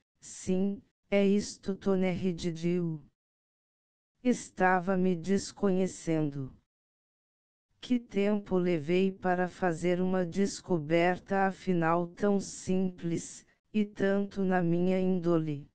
é isto, Tonnerre de Diu. Estava me desconhecendo. Que tempo levei para fazer uma descoberta afinal tão simples, e tanto na minha índole.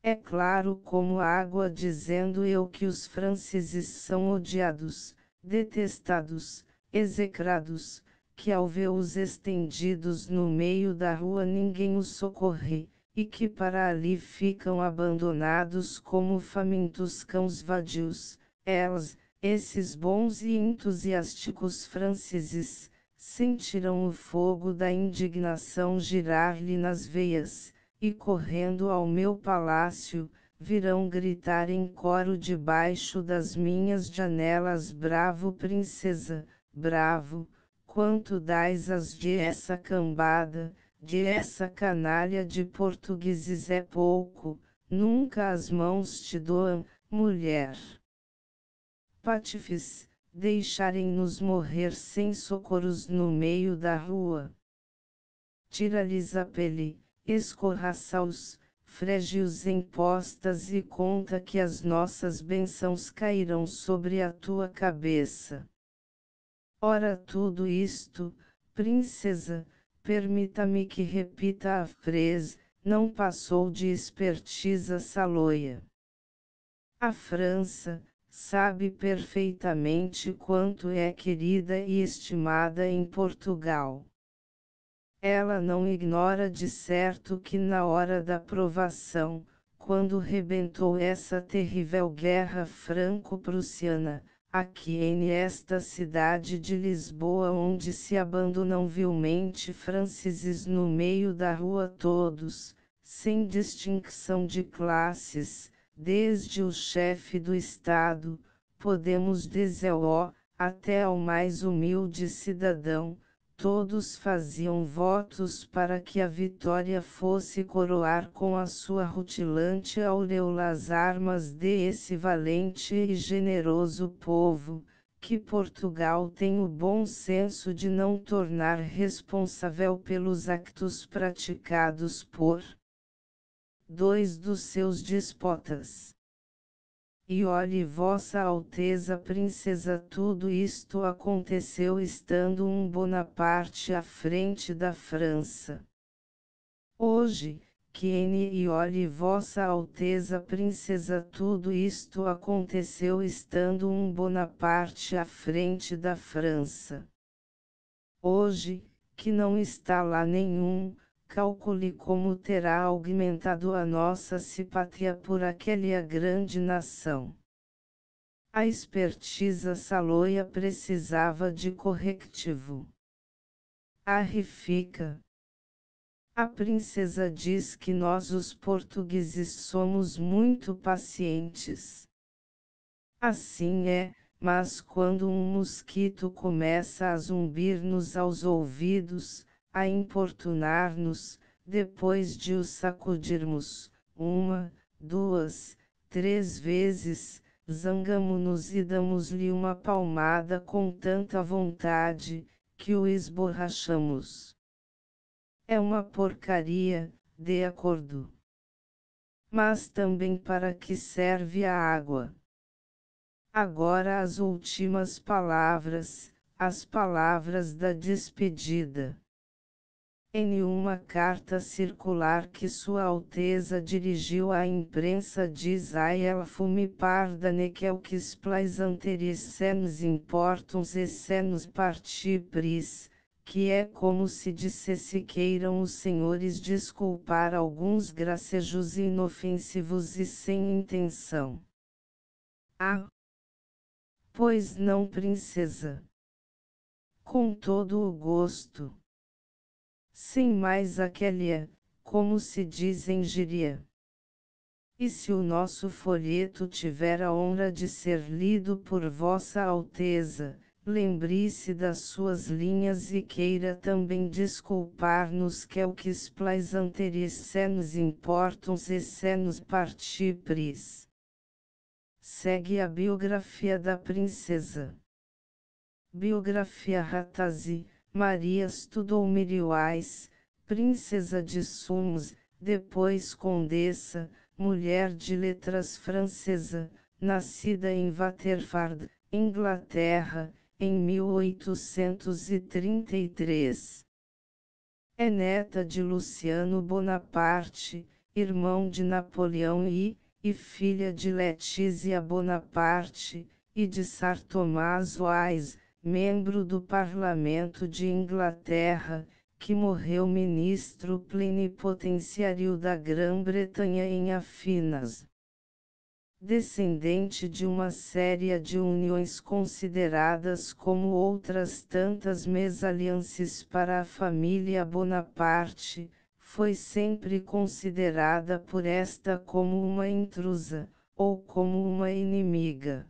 É claro como água, dizendo eu que os franceses são odiados, detestados, execrados, que ao vê-os estendidos no meio da rua ninguém os socorre, e que para ali ficam abandonados como famintos cães vadios. Eles, esses bons e entusiásticos franceses, sentirão o fogo da indignação girar-lhe nas veias, e correndo ao meu palácio, virão gritar em coro debaixo das minhas janelas: bravo, princesa, bravo, quanto dais as de essa cambada, de essa canalha de portugueses é pouco, nunca as mãos te doam, mulher. Patifes, deixarem-nos morrer sem socorros no meio da rua. Tira-lhes a pele, escorraça-os, frege-os em postas e conta que as nossas bênçãos cairão sobre a tua cabeça. Ora, tudo isto, princesa, permita-me que repita a frase, não passou de espertiza saloia. A França sabe perfeitamente quanto é querida e estimada em Portugal. Ela não ignora de certo que na hora da provação, quando rebentou essa terrível guerra franco-prussiana, aqui em esta cidade de Lisboa, onde se abandonam vilmente franceses no meio da rua, todos, sem distinção de classes, desde o chefe do Estado, podemos dizer, até ao mais humilde cidadão, todos faziam votos para que a vitória fosse coroar com a sua rutilante auréola as armas desse valente e generoso povo, que Portugal tem o bom senso de não tornar responsável pelos actos praticados por dois dos seus despotas. E olhe Vossa Alteza Princesa, tudo isto aconteceu estando um Bonaparte à frente da França. Hoje, e olhe Vossa Alteza Princesa, tudo isto aconteceu estando um Bonaparte à frente da França. Hoje, que não está lá nenhum, calcule como terá aumentado a nossa simpatia por aquela grande nação. A esperteza saloia precisava de correctivo. Arrifica. A princesa diz que nós os portugueses somos muito pacientes. Assim é, mas quando um mosquito começa a zumbir-nos aos ouvidos, a importunar-nos, depois de o sacudirmos, 1, 2, 3 vezes, zangamo-nos e damos-lhe uma palmada com tanta vontade, que o esborrachamos. É uma porcaria, de acordo. Mas também para que serve a água? Agora as últimas palavras, as palavras da despedida. Em uma carta circular que Sua Alteza dirigiu à imprensa diz a ela fumi parda nequelques plaisanteris senos importums e senos partipris, que é como se dissesse queiram os senhores desculpar alguns gracejos inofensivos e sem intenção. Ah! Pois não, princesa. Com todo o gosto. Sem mais aquele, como se diz em gíria. E se o nosso folheto tiver a honra de ser lido por Vossa Alteza, lembre-se das suas linhas e queira também desculpar-nos quelques plaisanteris senos importums e senos partipris. Segue a biografia da princesa. Biografia Ratazzi. Maria estudou Miriuais, princesa de Sumos, depois condessa, mulher de letras francesa, nascida em Waterford, Inglaterra, em 1833. É neta de Luciano Bonaparte, irmão de Napoleão e filha de Letícia Bonaparte, e de Sir Thomas Wise, membro do Parlamento de Inglaterra, que morreu ministro plenipotenciário da Grã-Bretanha em Afinas. Descendente de uma série de uniões consideradas como outras tantas mesalliances para a família Bonaparte, foi sempre considerada por esta como uma intrusa, ou como uma inimiga.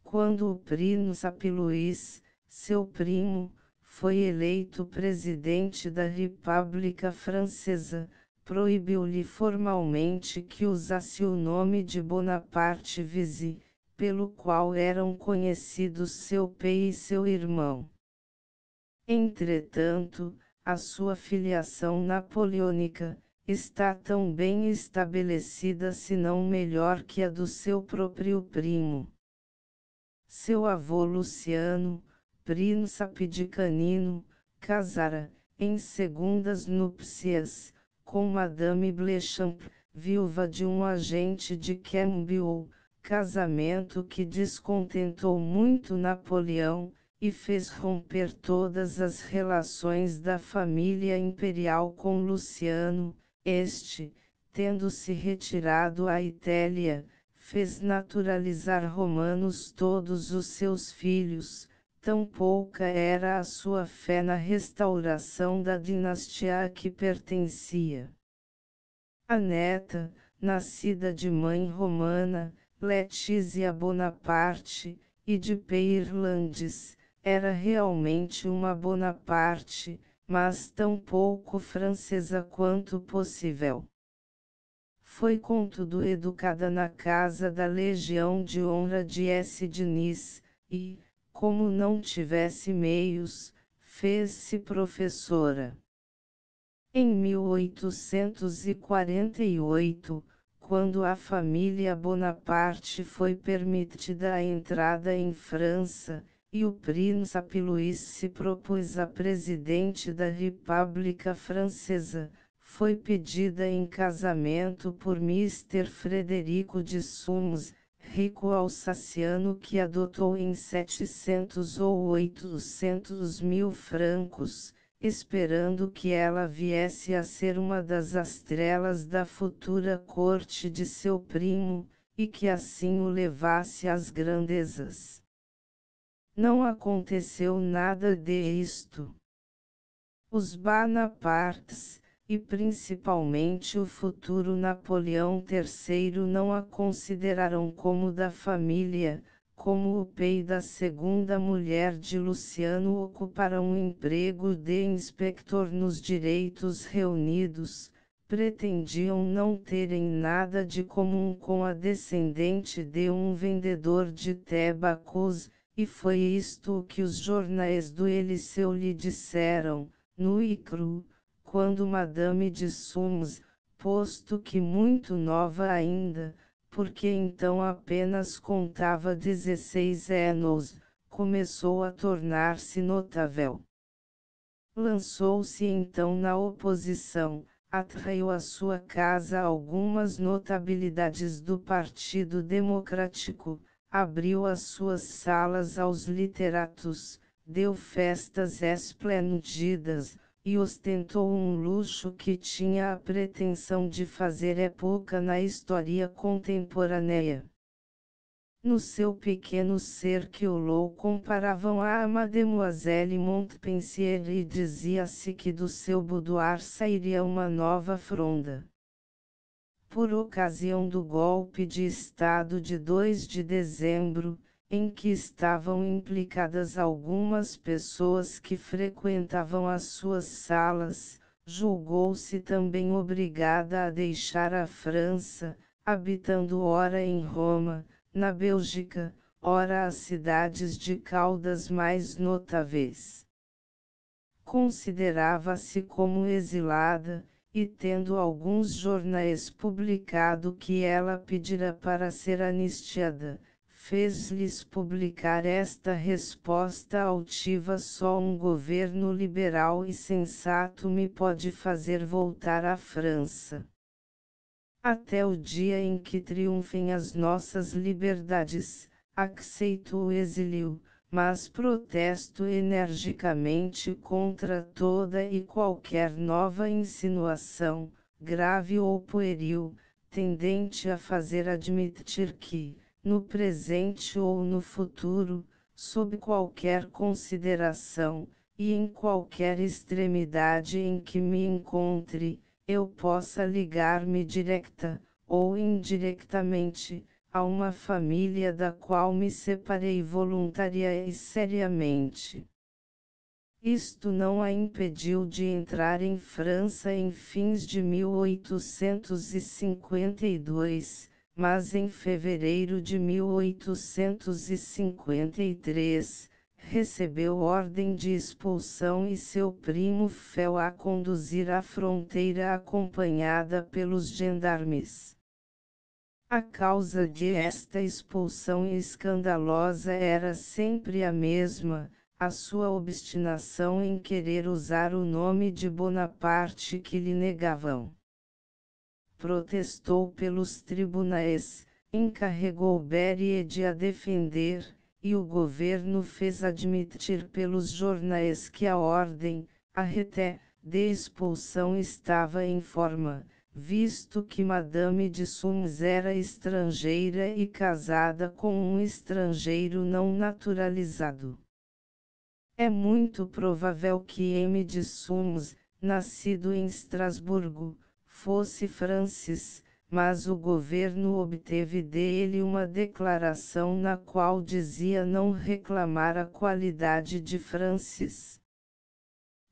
Quando o príncipe Luís, seu primo, foi eleito presidente da República Francesa, proibiu-lhe formalmente que usasse o nome de Bonaparte Visi, pelo qual eram conhecidos seu pai e seu irmão. Entretanto, a sua filiação napoleônica está tão bem estabelecida se não melhor que a do seu próprio primo. Seu avô Luciano, príncipe de Canino, casara, em segundas núpcias, com Madame Blechamp, viúva de um agente de Cambio, casamento que descontentou muito Napoleão, e fez romper todas as relações da família imperial com Luciano. Este, tendo-se retirado à Itália, fez naturalizar romanos todos os seus filhos, tão pouca era a sua fé na restauração da dinastia a que pertencia. A neta, nascida de mãe romana, Letizia Bonaparte, e de P. Irlandis, era realmente uma Bonaparte, mas tão pouco francesa quanto possível. Foi contudo educada na casa da Legião de Honra de S. de Nice, e, como não tivesse meios, fez-se professora. Em 1848, quando a família Bonaparte foi permitida a entrada em França, e o príncipe Luís se propôs a presidente da República Francesa, foi pedida em casamento por Mr. Frederico de Sumos, rico alsaciano que adotou em 700 ou 800 mil francos, esperando que ela viesse a ser uma das estrelas da futura corte de seu primo, e que assim o levasse às grandezas. Não aconteceu nada disto. Os Bonapartes, e principalmente o futuro Napoleão III, não a consideraram como da família, como o pai da segunda mulher de Luciano ocupara um emprego de inspector nos Direitos Reunidos, pretendiam não terem nada de comum com a descendente de um vendedor de tabacos, e foi isto o que os jornais do Eliseu lhe disseram, nu e cru, quando Madame de Sumos, posto que muito nova ainda, porque então apenas contava 16 anos, começou a tornar-se notável. Lançou-se então na oposição, atraiu à sua casa algumas notabilidades do Partido Democrático, abriu as suas salas aos literatos, deu festas esplêndidas, e ostentou um luxo que tinha a pretensão de fazer época na história contemporânea. No seu pequeno cercolo comparavam a Mademoiselle Montpensier e dizia-se que do seu boudoir sairia uma nova fronda. Por ocasião do golpe de Estado de 2 de dezembro, em que estavam implicadas algumas pessoas que frequentavam as suas salas, julgou-se também obrigada a deixar a França, habitando ora em Roma, na Bélgica, ora as cidades de Caldas mais notáveis. Considerava-se como exilada, e tendo alguns jornais publicado que ela pedira para ser anistiada, fez-lhes publicar esta resposta altiva: só um governo liberal e sensato me pode fazer voltar à França. Até o dia em que triunfem as nossas liberdades, aceito o exílio, mas protesto energicamente contra toda e qualquer nova insinuação, grave ou pueril, tendente a fazer admitir que, no presente ou no futuro, sob qualquer consideração, e em qualquer extremidade em que me encontre, eu possa ligar-me direta, ou indiretamente, a uma família da qual me separei voluntária e seriamente. Isto não a impediu de entrar em França em fins de 1852, mas em fevereiro de 1853, recebeu ordem de expulsão e seu primo fel a conduzir à fronteira acompanhada pelos gendarmes. A causa de esta expulsão escandalosa era sempre a mesma, a sua obstinação em querer usar o nome de Bonaparte que lhe negavam. Protestou pelos tribunais, encarregou Berryer de a defender, e o governo fez admitir pelos jornais que a ordem, arrêté, de expulsão estava em forma, visto que Madame de Sumos era estrangeira e casada com um estrangeiro não naturalizado. É muito provável que M. de Sumos, nascido em Estrasburgo, fosse Francis, mas o governo obteve dele uma declaração na qual dizia não reclamar a qualidade de Francis.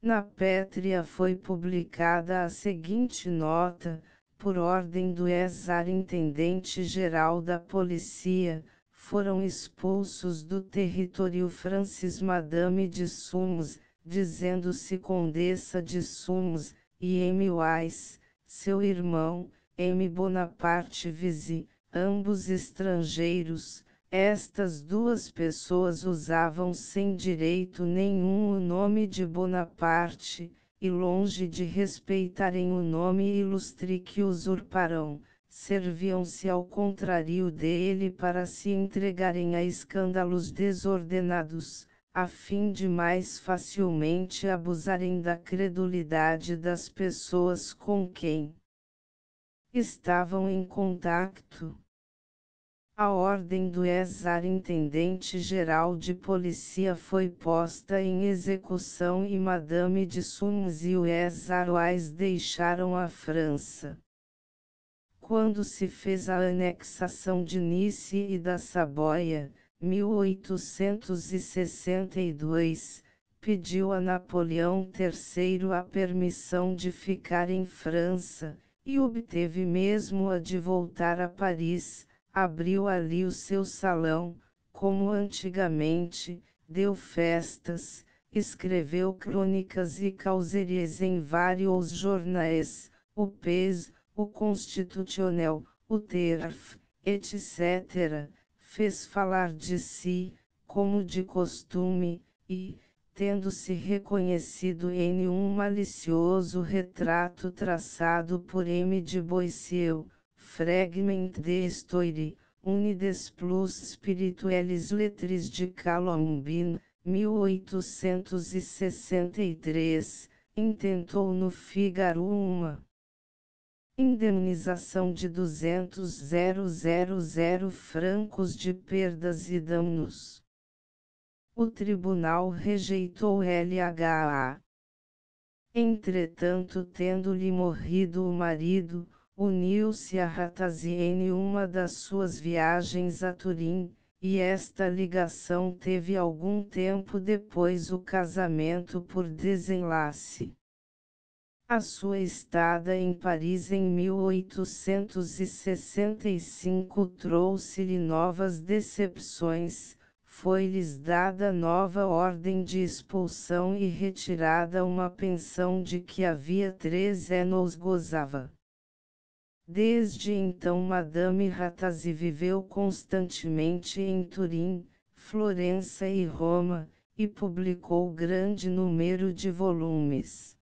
Na Pétria foi publicada a seguinte nota: por ordem do ex-intendente-geral da Polícia, foram expulsos do território Francis Madame de Sumos, dizendo-se Condessa de Sumos, e M. Weiss, seu irmão, M. Bonaparte Visi, ambos estrangeiros. Estas duas pessoas usavam sem direito nenhum o nome de Bonaparte, e longe de respeitarem o nome ilustre que usurparam, serviam-se ao contrário dele para se entregarem a escândalos desordenados, a fim de mais facilmente abusarem da credulidade das pessoas com quem estavam em contacto. A ordem do ex-intendente-geral de polícia foi posta em execução e Madame de Sumos e o ex-Weiss deixaram a França. Quando se fez a anexação de Nice e da Saboia, 1862, pediu a Napoleão III a permissão de ficar em França, e obteve mesmo a de voltar a Paris. Abriu ali o seu salão, como antigamente, deu festas, escreveu crônicas e causeries em vários jornais, o Pes, o Constitutionnel, o Terf, etc., fez falar de si, como de costume, e, tendo-se reconhecido em um malicioso retrato traçado por M. de Boissieu, Fragment de Histoire, unides plus spirituelles lettres de Colombine, 1863, intentou no Figaro uma indemnização de 200.000 francos de perdas e danos. O tribunal rejeitou LHA. Entretanto, tendo-lhe morrido o marido, uniu-se a Ratazzi em uma das suas viagens a Turim, e esta ligação teve algum tempo depois o casamento por desenlace. A sua estada em Paris em 1865 trouxe-lhe novas decepções, foi-lhes dada nova ordem de expulsão e retirada uma pensão de que havia 3 anos gozava. Desde então Madame Ratazzi viveu constantemente em Turim, Florença e Roma, e publicou grande número de volumes.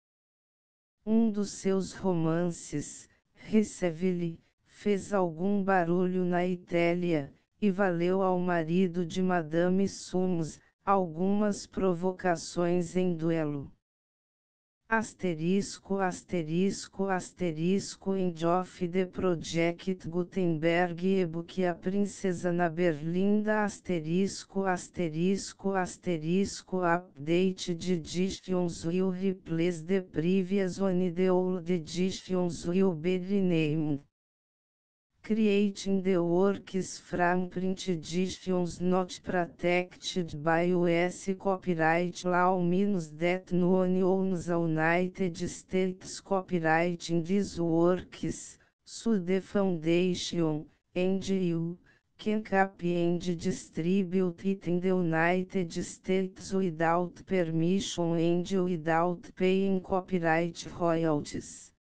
Um dos seus romances, Receville, fez algum barulho na Itália, e valeu ao marido de Madame Sumos algumas provocações em duelo. Em Geoff de Project Gutenberg e-book A Princesa na Berlinda update de editions will replace the previous one the old editions will be renamed. Creating the works from print editions not protected by US copyright law means that no one owns the United States copyright in these works, so the foundation, and you, can copy and distribute it in the United States without permission and without paying copyright royalties.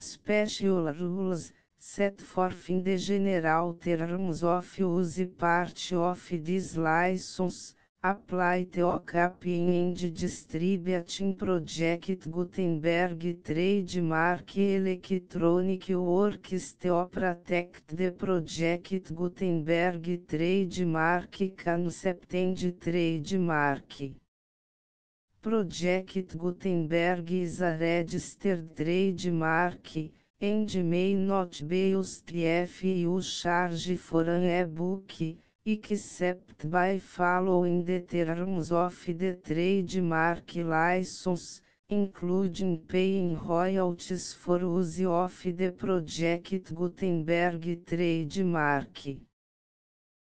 Special rules set forth in the general terms of use part of this license, apply to copying and distributing Project Gutenberg trademark electronic works to protect the Project Gutenberg trademark concept and trademark. Project Gutenberg is a registered trademark, and may not be used if you charge for an e-book, except by following the terms of the trademark license, including paying royalties for use of the Project Gutenberg trademark.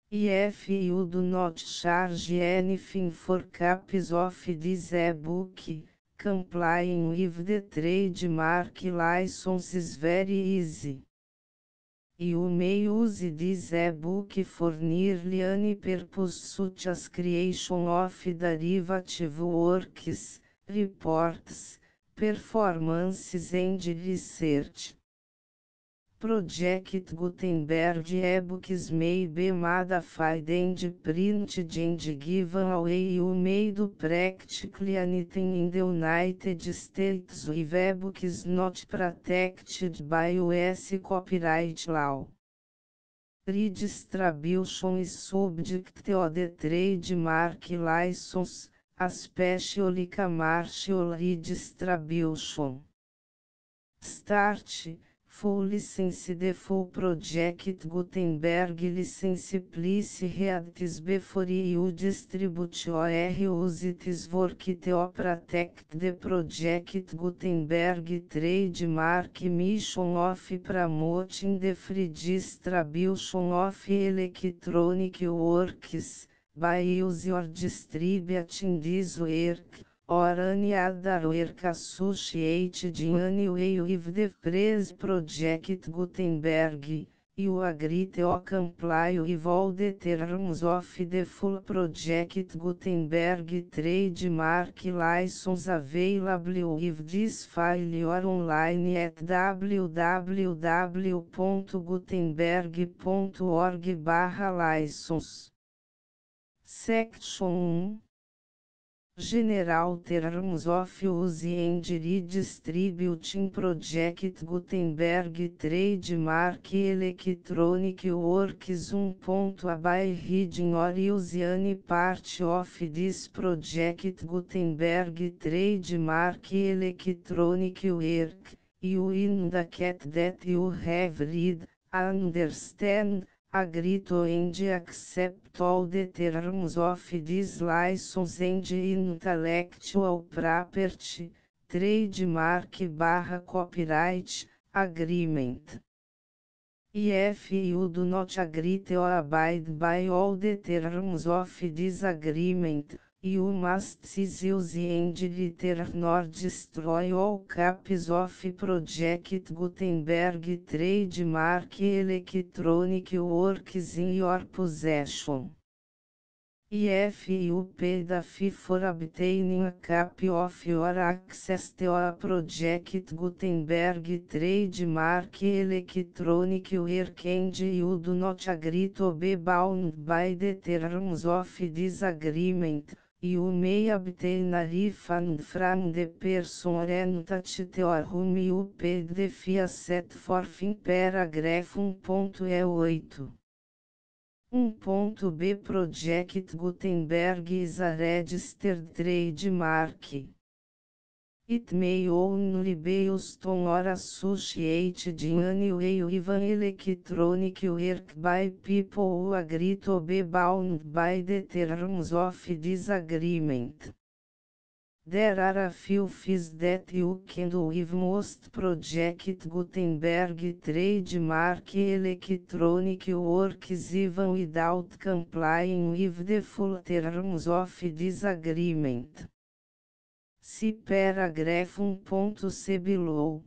If you do not charge anything for copies of this ebook, complying with the trademark license is very easy. You may use this ebook for nearly any purpose such as creation of derivative works, reports, performances and research. Project Gutenberg ebooks may be modified and printed and given away. You may do practically anything in the United States with ebooks not protected by US copyright law. Redistribution is subject to the trademark license, especially commercial redistribution. Start. Full license. The full Project Gutenberg license please read this before you distribute or use this work to protect the Project Gutenberg trademark mission of promoting the free distribution of electronic works, by use or distributing this work, or any other work associated in any way with the phrase Project Gutenberg. You agree to comply with all the terms of the full Project Gutenberg trademark license available with this file or online at www.gutenberg.org/license. Section 1. General Terms of Use and Redistributing Project Gutenberg Trademark Electronic Works. 1. By reading or use any part of this Project Gutenberg Trademark Electronic Work, you indicate that you have read, understand, agree to and accept all the terms of this license and intellectual property, trademark/copyright, agreement. If you do not agree to abide by all the terms of this agreement, you must cease use and return or destroy all copies of Project Gutenberg trademark electronic works in your possession. If you pay the fee for obtaining a copy of your access to a Project Gutenberg trademark electronic work and you do not agree to be bound by the terms of this agreement, you may obtain a refund from the person or entity to whom you paid the fee set forth in paragraph 1.8. 1.b Project Gutenberg is a registered trademark. It may only be used on or associated in any way with an electronic work by people who agree to be bound by the terms of this agreement. There are a few fees that you can do with most Project Gutenberg trademark electronic works even without complying with the full terms of this agreement. See paragraph 1.c below.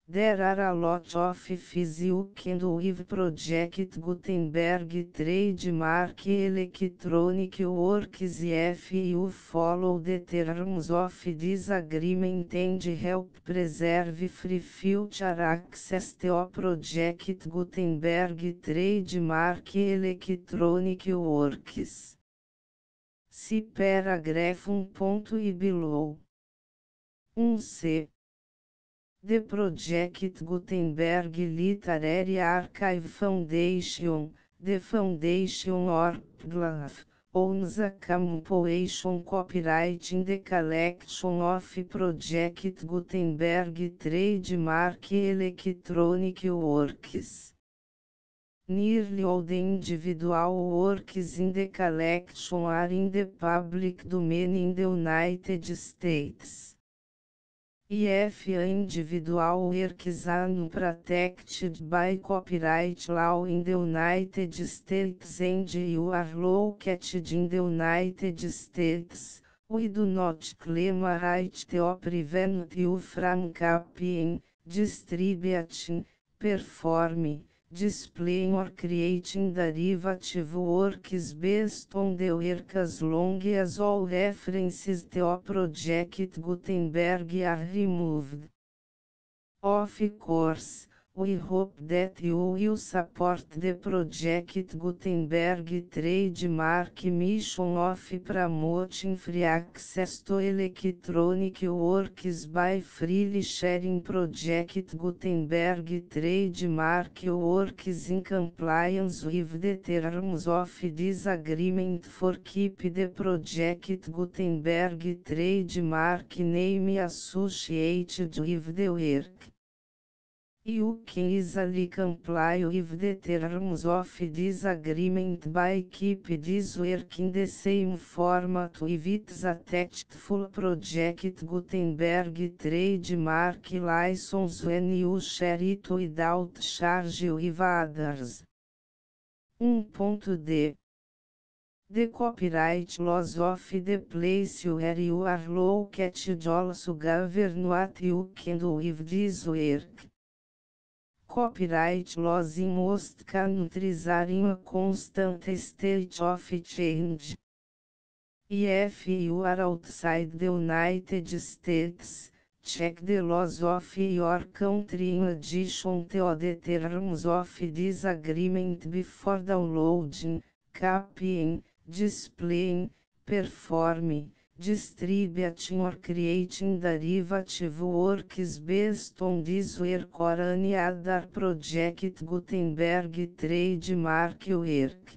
There are a lot of fees you can do with Project Gutenberg trademark electronic works if you follow the terms of this agreement and help preserve free future access to Project Gutenberg trademark electronic works. See paragraph 1.i below. 1c. The Project Gutenberg Literary Archive Foundation, the foundation or PGLAF, owns a compilation copyright in the collection of Project Gutenberg trademark electronic works. Nearly all the individual works in the collection are in the public domain in the United States. If a individual works protected by copyright law in the United States and you are located in the United States, we do not claim a right to prevent you from copying, distributing, performing, displaying or creating derivative works based on the work as long as all references to Project Gutenberg are removed. Of course, we hope that you will support the Project Gutenberg trademark mission of promoting free access to electronic works by freely sharing Project Gutenberg trademark works in compliance with the terms of this agreement for keep the Project Gutenberg trademark name associated with the work. You can easily comply with the terms of this agreement by keep this work in the same format with its attached full Project Gutenberg trademark license when you share it without charge with others. 1.d The copyright laws of the place where you are located also govern what you can do with this work. Copyright laws in most countries are in a constant state of change. If you are outside the United States, check the laws of your country in addition to the terms of this agreement before downloading, copying, displaying, performing, distributing or creating derivative works based on this work or any other Project Gutenberg trademark work.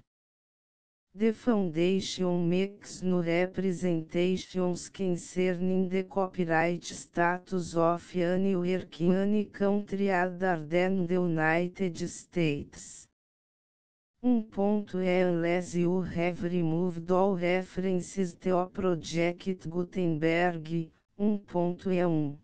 The Foundation makes no representations concerning the copyright status of any work in any country other than the United States. Unless you have removed all references to Project Gutenberg. 1.1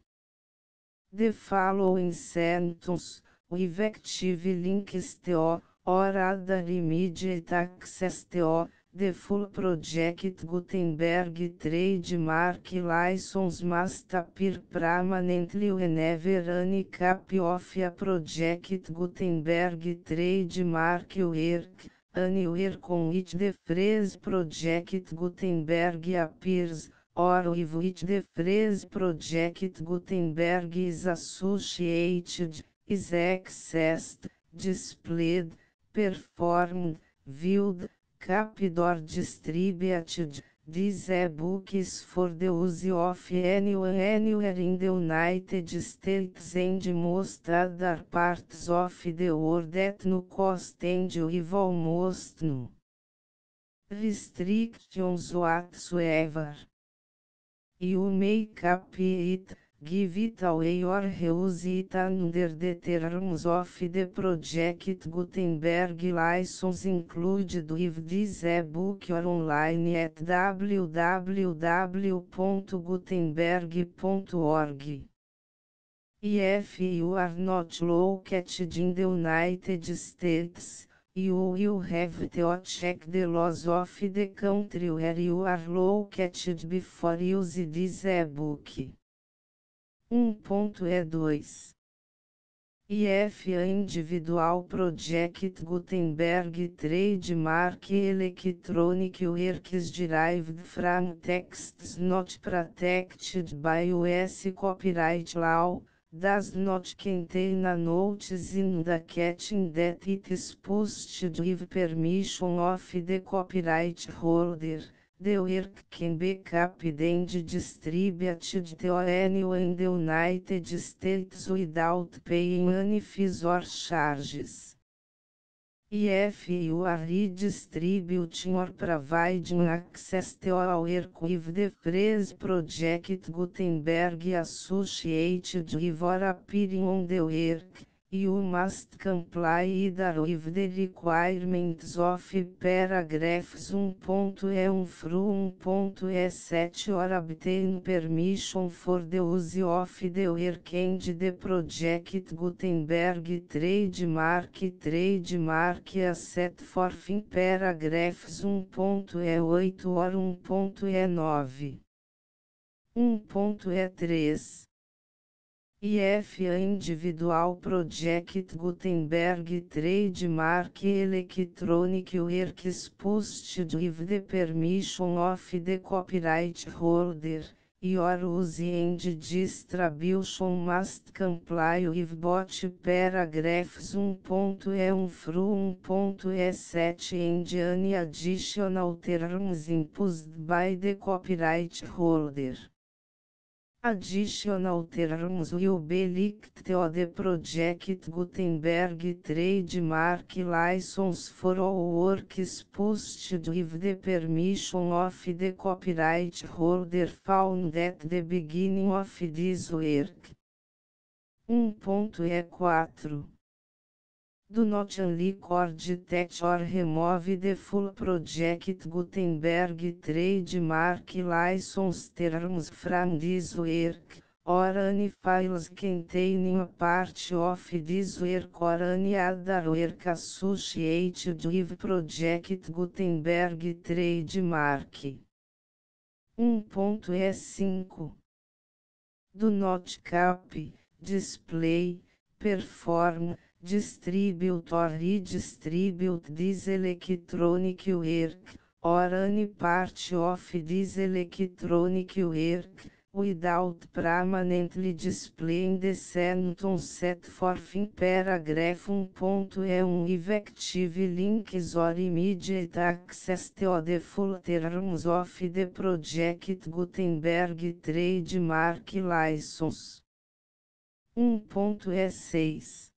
The following sentence, with active links to, or other immediate access to, the full Project Gutenberg trademark license must appear permanently whenever any copy of a Project Gutenberg trademark work, anywhere on which the phrase Project Gutenberg appears, or with which the phrase Project Gutenberg is associated, is accessed, displayed, performed, viewed, copied or distributed. This e-book is for the use of anyone anywhere in the United States and most other parts of the world at no cost and with almost no restrictions whatsoever. You may copy it, give it away or reuse it under the terms of the Project Gutenberg license included with this e-book or online at www.gutenberg.org. If you are not located in the United States, you will have to check the laws of the country where you are located before use this e-book. 1.E2 If a individual Project Gutenberg trademark electronic works derived from texts not protected by US copyright law, does not contain a notice indicating that it is posted with permission of the copyright holder, the work can be copied and distributed to anyone in the United States without paying any fees or charges. If you are redistributing or providing access to a work with the phrase Project Gutenberg associated with or appearing on the work, You must comply either with the requirements of paragraphs 1.E1 through 1.E7 or obtain permission for the use of the work and the project. Gutenberg trademark as set forth in paragraphs 1.E8 or 1.E9. 1.E3 IF Individual Project Gutenberg Trademark Electronic Works posted with the permission of the copyright holder. Your use and distribution must comply with both paragraphs 1.E1 through 1.E7 and any additional terms imposed by the copyright holder. Additional terms will be linked to the project Gutenberg trademark license for all works posted with the permission of the copyright holder found at the beginning of this work. 1.E4 Do not unrecord that or remove the full project Gutenberg trademark license terms from this work, or any files containing a part of this work or any other work associated with project Gutenberg trademark. 1.E5 Do not copy, display, perform, distribute or redistribute this electronic work, or any part of this electronic work, without permanently displaying the sentence set forth in paragraph 1.E1 effective links or immediate access to the full terms of the project Gutenberg trademark license. 1.E6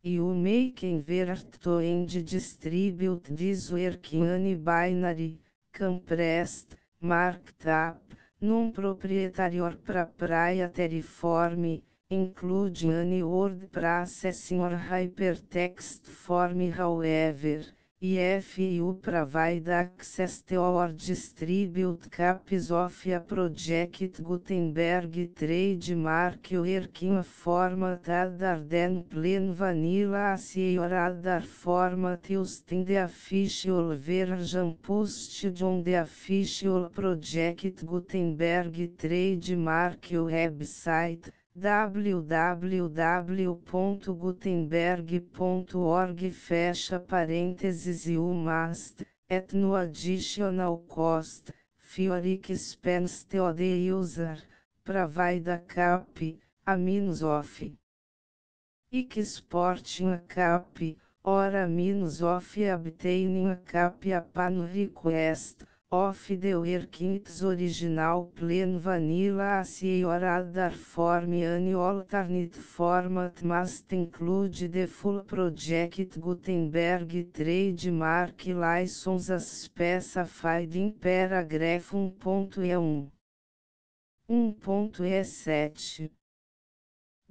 You may convert to and distribute this work in any binary, compressed, marked up, non-proprietary or proprietary form, including any word processing or hypertext form. However, if you provide access to or distribute copies of a project Gutenberg trademark work in a format other than plain vanilla ASCII or other format used in the official version posted on the official project Gutenberg trademark website, www.gutenberg.org fecha parênteses You must, at no additional cost, for expense to the user, provide a copy, a means of exporting a copy, or a means of obtaining a copy upon request, of the work in its original plain vanilla ASCII or other form. Any alternate format must include the full project Gutenberg trademark license as specified in paragraph 1.E1. 1.E7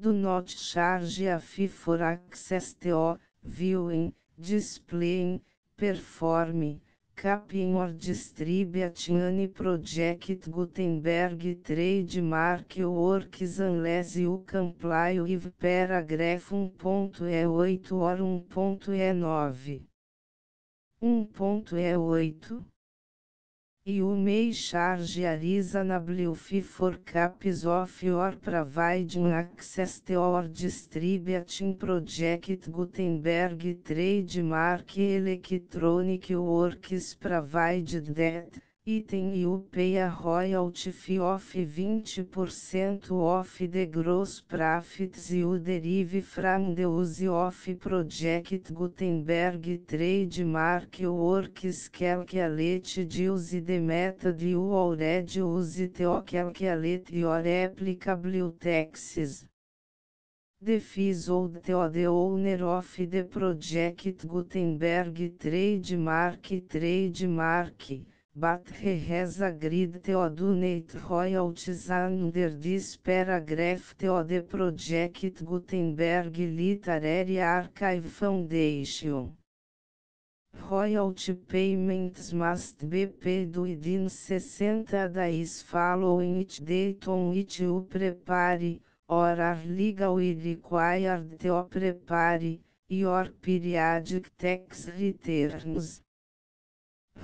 Do not charge a fee for access to, viewing, displaying, performing, copying or distributing any project Gutenberg trademark works unless you comply with paragraph 1.E8 or 1.E9. 1.E8 You may charge a reasonable fee for copies of your providing access to or distributing project Gutenberg trademark electronic works provided that, item you pay a royalty fee of 20% of the gross profits you derive from the use of project Gutenberg trademark works calculated use the method you already use to calculate your applicable taxes. The fees owed to the owner of the project Gutenberg trademark but he has agreed to donate royalties under this paragraph to the Project Gutenberg Literary Archive Foundation. Royalty payments must be paid within 60 days following each date on which you prepare, or are legally required to prepare, your periodic tax returns.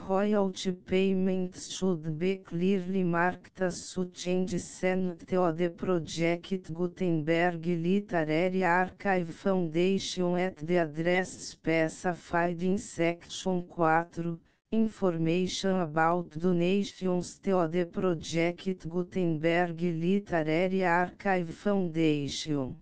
Royalty payments should be clearly marked as such and sent to the Project Gutenberg Literary Archive Foundation at the address specified in Section 4, Information about donations to the Project Gutenberg Literary Archive Foundation.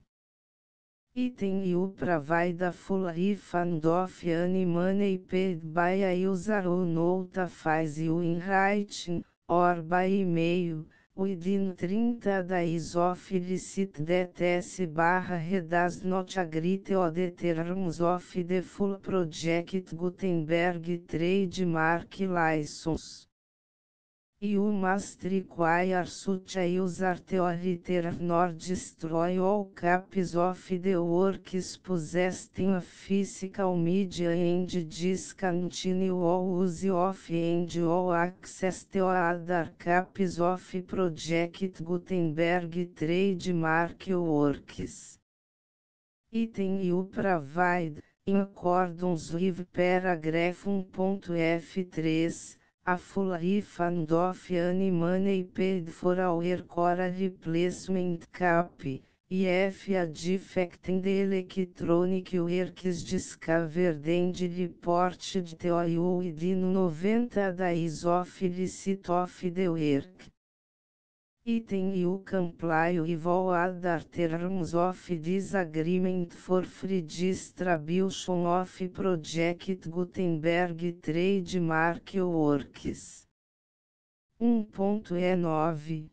Item you provide a full refund of any money paid by a user who notifies you in writing, or by email, within 30 days of receipt that S/he does not agree to the terms of the full Project Gutenberg trademark license. You must require such a user to return or destroy all copies of the works possessed in a physical media and discontinue all use of and all access to other copies of Project Gutenberg trademark works. Item you provide, in accordance with paragraph 1.f3, a full refund of any money paid for a work or a replacement copy, if a defect in the electronic work is discovered and reported to you within 90 days of receipt of the work. Item you comply with all other terms of this agreement for free distribution of Project Gutenberg trademark works. 1.E9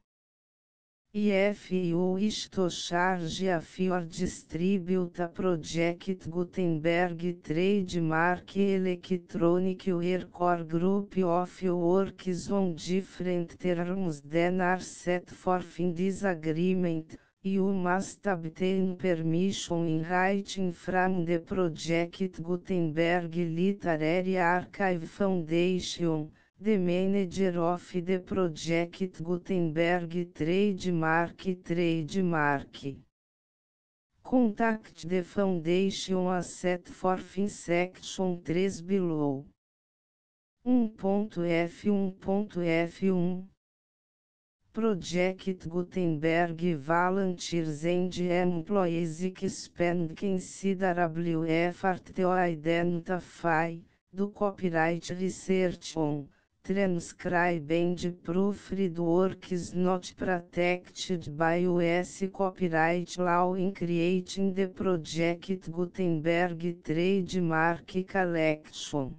If you wish to charge a fee or distribute a Project Gutenberg trademark electronic work or group of works on different terms than are set forth in this agreement, you must obtain permission in writing from the Project Gutenberg Literary Archive Foundation, the manager of the Project Gutenberg trademark. Contact the foundation as set forth in section 3 below. 1.f1.f1 Project Gutenberg volunteers and employees expend considerable effort to identify, do copyright research on, transcribe and proofread works not protected by US copyright law in creating the Project Gutenberg trademark collection.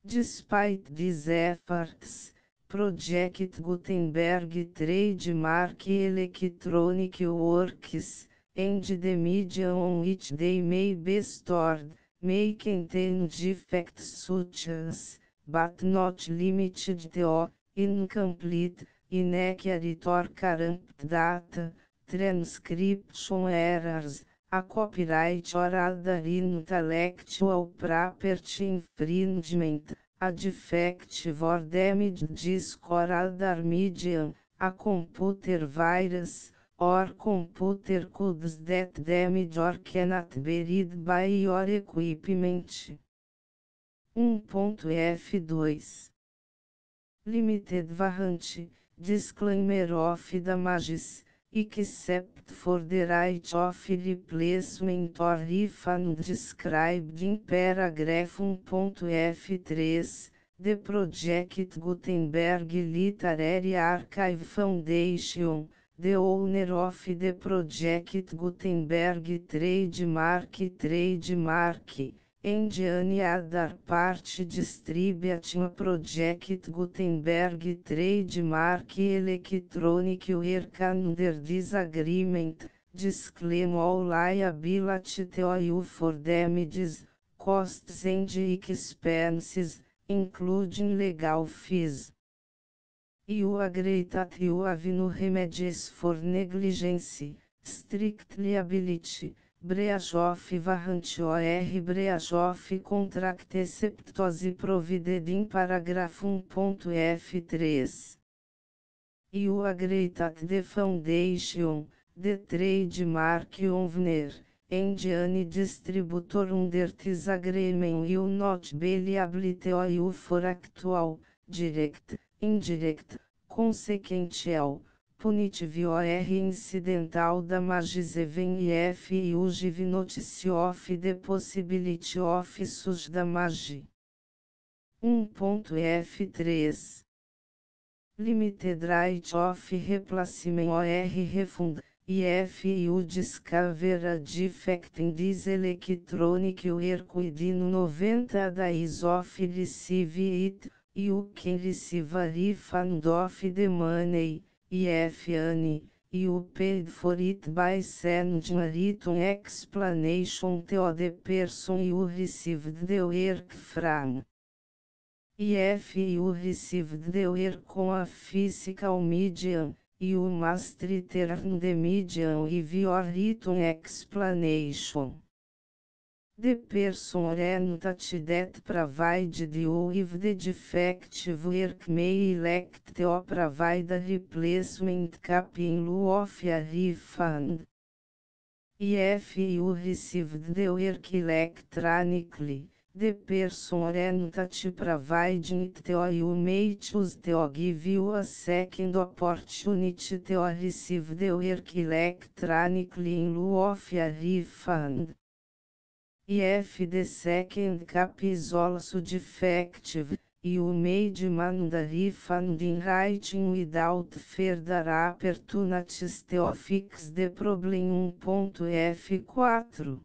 Despite these efforts, Project Gutenberg trademark electronic works, and the media on which they may be stored, may contain defects such as, but not limited to, incomplete, inaccurate or corrupt data, transcription errors, a copyright or other intellectual property infringement, a defective or damaged disk or other medium, a computer virus, or computer codes that damage or cannot be read by your equipment. 1.f2 Limited warranty, disclaimer of damages, except for the right of replacement or refund described in paragraph 1.f3, the Project Gutenberg Literary Archive Foundation, the owner of the Project Gutenberg trademark, and any other party distributing a Project Gutenberg trademark electronic work under this agreement, disclaim all liability to you for damages, costs and expenses, including legal fees. You agree that you have no remedies for negligence, strict liability, breach of warranty or breach of contract except as provided in paragraph 1.f3. You agree that the foundation, the trademark owner, and any distributor under this agreement will not be liable to you for actual, direct, indirect, consequential, punitive or incidental damages even if you give notice of the possibility of such damage. 1.f3 Limited right of replacement or refund, if you discover a defect in this electronic work within 90 days of receive it, you can receive a refund of the money, if any, you paid for it by sending a written explanation to the person you received the work from. If you received the work on a physical medium, you must return the medium with your written explanation. The person or entity that provided you with the defective work may elect to provide a replacement cap in lieu of a refund. If you received the work electronically, the person or entity providing it to you may choose to give you a second opportunity to receive the work electronically in lieu of a refund. If the second cap is also defective, you may demand a refund in writing without further opportunities to fix the problem. 1.f4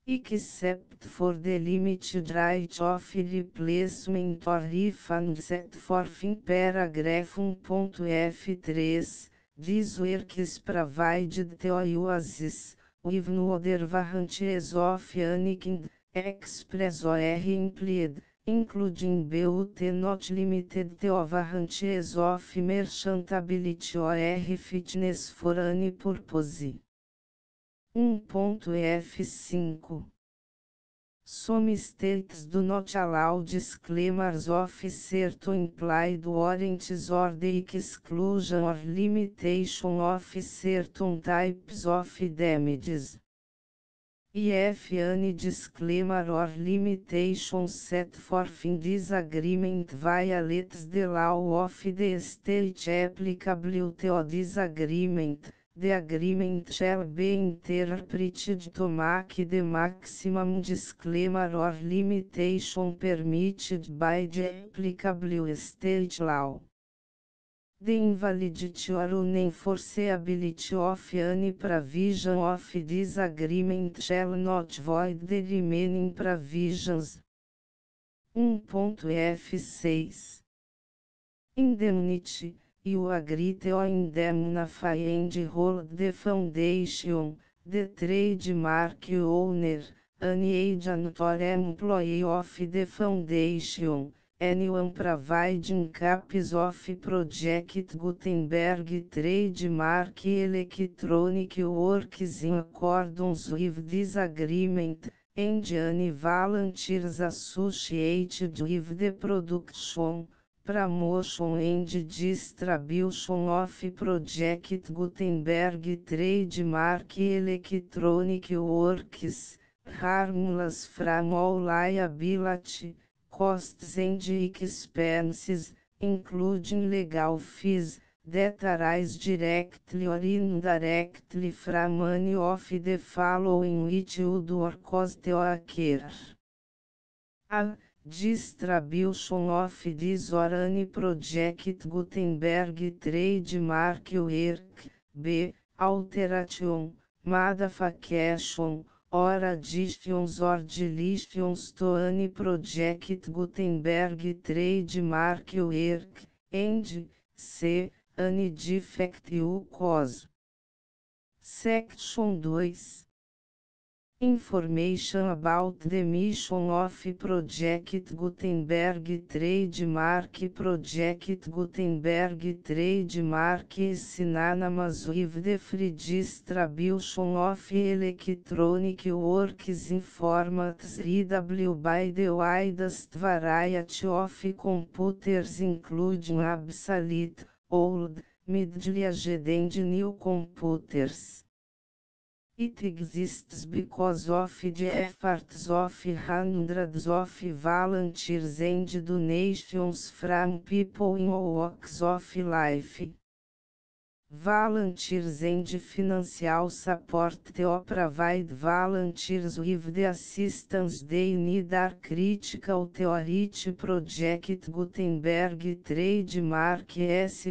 Except for the limited right of replacement or refund set forth in paragraph 1.f3, this work is provided to you as is, with no other warranties of any kind, express or implied, including but not limited to warranties of merchantability or fitness for any purpose. 1.f5 Some states do not allow disclaimers of certain implied warranties or the exclusion or limitation of certain types of damages. If any disclaimer or limitation set forth in this agreement violates the law of the state applicable to this agreement, the agreement shall be interpreted to make the maximum disclaimer or limitation permitted by the applicable state law. The invalidity or unenforceability of any provision of this agreement shall not void the remaining provisions. 1.f6 Indemnity. You agree to indemnify and hold the foundation, the trademark owner, any agent or employee of the foundation, anyone providing copies of Project Gutenberg trademark electronic works in accordance with this agreement, and any volunteers associated with the production, promotion and distribution of Project Gutenberg trademark electronic works, harmless from all liability, costs and expenses, including legal fees, that arise directly or indirectly from any of the following which would or cause to occur. A. Distribution of this or any Project Gutenberg trademark work. B. Alteration, modification, or additions or deletions to any Project Gutenberg trademark work, and C. Any defect you cause. Section 2. Information about the mission of Project Gutenberg Trademark Project Gutenberg Trademark is synonymous with the free distribution of electronic works in formats readable by the widest variety of computers including obsolete, old, middle-aged and new computers. It exists because of the efforts of hundreds of volunteers and donations from people in all walks of life. Volunteers and financial support to provide volunteers with the assistance they need are critical to reach Project Gutenberg trademark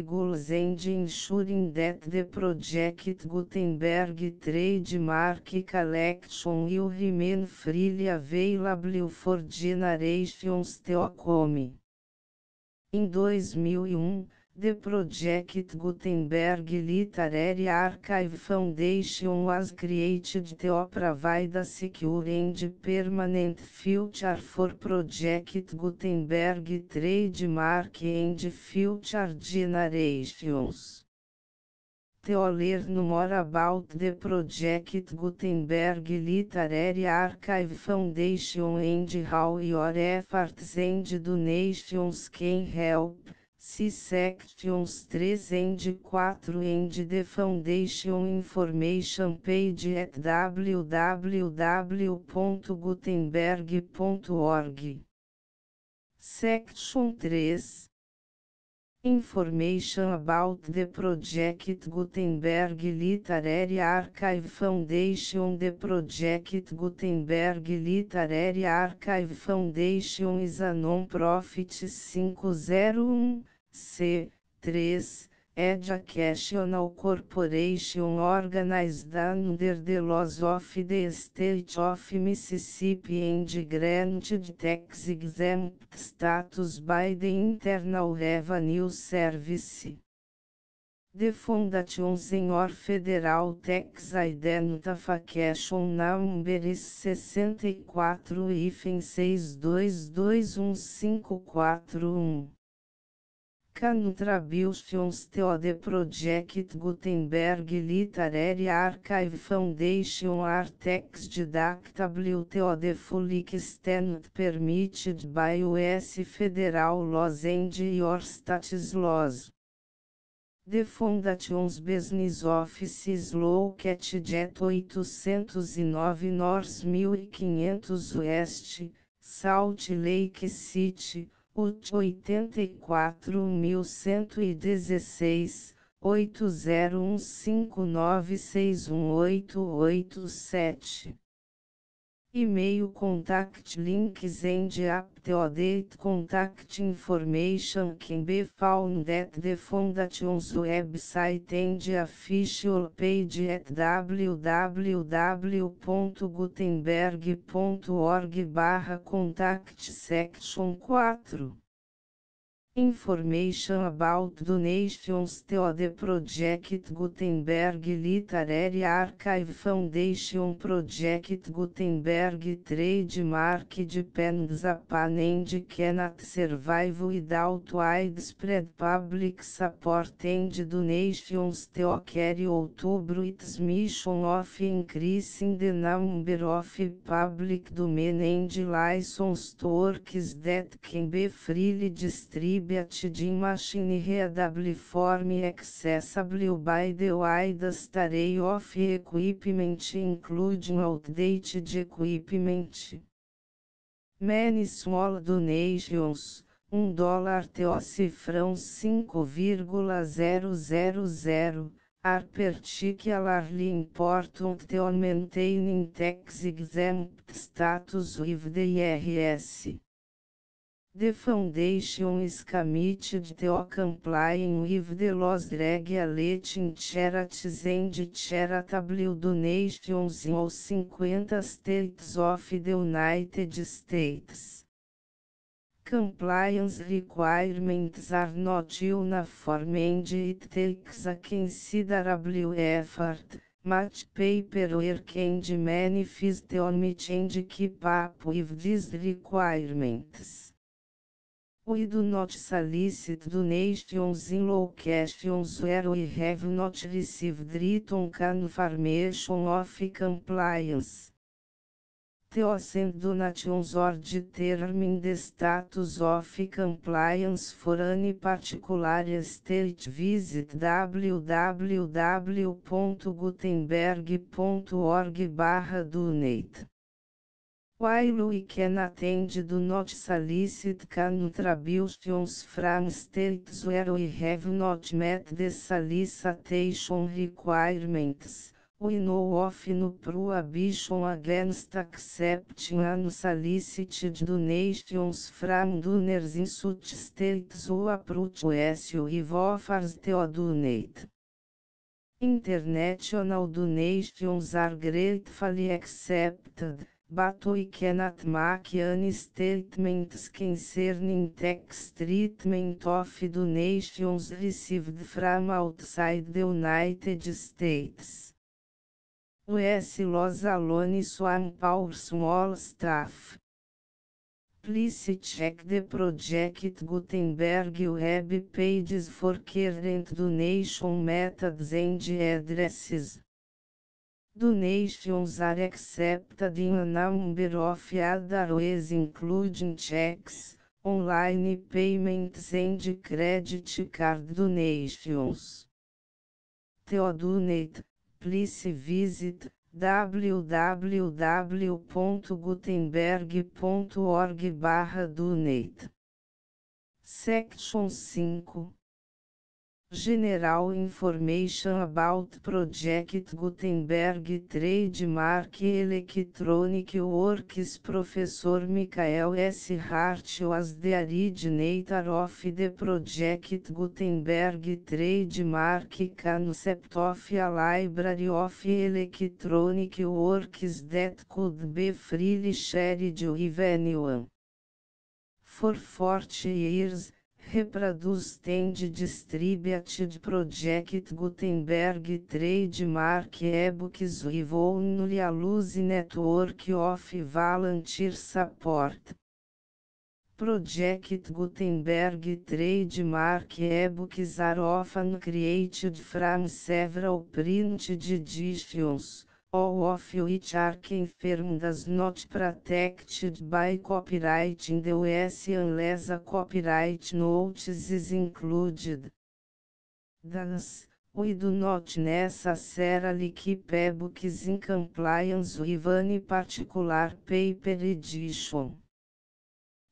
goals and ensuring that the Project Gutenberg trademark collection will remain freely available for generations to come. Em 2001, the Project Gutenberg Literary Archive Foundation was created to provide a secure and permanent future for Project Gutenberg trademark and future generations. To learn more about the Project Gutenberg Literary Archive Foundation and how your efforts and donations can help, see sections 3 and 4 and the Foundation information page at www.gutenberg.org. Section 3. Information about the Project Gutenberg Literary Archive Foundation. The Project Gutenberg Literary Archive Foundation is a non-profit 501(c)(3) educational corporation organized under the laws of the State of Mississippi and granted tax-exempt status by the Internal Revenue Service. The Foundation's Senior Federal Tax Identification Number is 64-6221541. Contributions to the Project Gutenberg Literary Archive Foundation are tax deductible to the full extent permitted by U.S. federal laws and your state's laws. The Foundation's business office is located at 809 North 1500 West, Salt Lake City, UT 84116, 8015961887. E-mail contact links and up-to-date contact information can be found at the Foundation's website and official page at www.gutenberg.org/contact section 4. Information about donations to the Project Gutenberg Literary Archive Foundation. Project Gutenberg trademark depends upon and cannot survive without widespread public support and donations to carry out its mission of increasing the number of public domain and licensed works that can be freely distributed in machine-readable form accessible by the widest array of equipment including outdated equipment. Many small donations, $1 to cifrão 5,000, are particularly important to maintaining tax-exempt status with the IRS. The Foundation is committed to complying with the laws regulating charities and charitable donations in all 50 states of the United States. Compliance requirements are not uniform and it takes a considerable effort, much paperwork and manifest on me and keep up with these requirements. We do not solicit donations in locations where we have not received written confirmation of compliance. To send donations or determine the status of compliance for any particular state, visit www.gutenberg.org/donate. While we can attend do not solicit contributions from states where we have not met the solicitation requirements, we know of no prohibition against accepting unsolicited donations from donors in such states who approach us with offers to donate. International donations are gratefully accepted, but we cannot make any statements concerning tax treatment of donations received from outside the United States. US Los alone some power small staff. Please check the Project Gutenberg web pages for current donation methods and addresses. Donations are accepted in a number of other ways, including checks, online payments and credit card donations. To donate, please visit www.gutenberg.org/donate. Section 5. General Information about Project Gutenberg Trademark Electronic Works. Professor Michael S. Hart was the originator of the Project Gutenberg Trademark concept of a library of electronic works that could be freely shared with anyone. For 40 years, reproduced and distributed Project Gutenberg trademark ebooks with only a loose network of volunteer support. Project Gutenberg trademark ebooks are often created from several printed editions, all of which are confirmed as not protected by copyright in the US unless a copyright notice is included. Thus, we do not necessarily keep ebooks in compliance with any particular paper edition.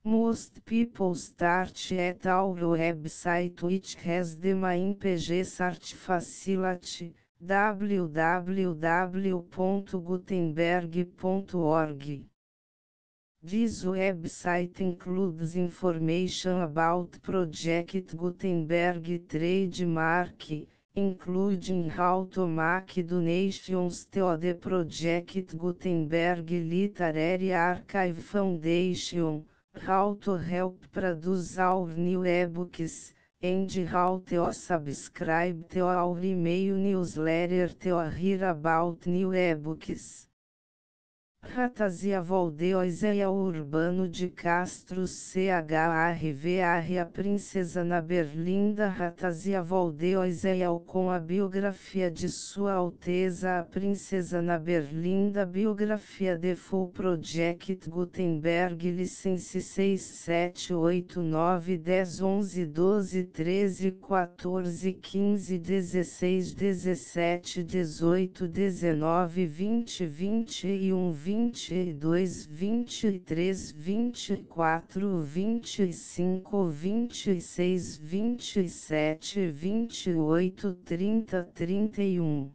Most people start at our website, which has the main page search facility, www.gutenberg.org. This website includes information about Project Gutenberg trademark, including how to make donations to the Project Gutenberg Literary Archive Foundation, how to help produce our new ebooks, and how to subscribe to our email newsletter to hear about new ebooks. Ratazia Valdeoseia Urbano de Castro CHRVR. A Princesa na Berlinda. Ratazia Valdeoseia com a biografia de Sua Alteza a Princesa na Berlinda. Biografia de Full Project Gutenberg. License 6, 7, 8, 9, 10, 11, 12, 13, 14, 15, 16, 17, 18, 19, 20, 21, 22, 23, 24, 25, 26, 27, 28, 30, 31.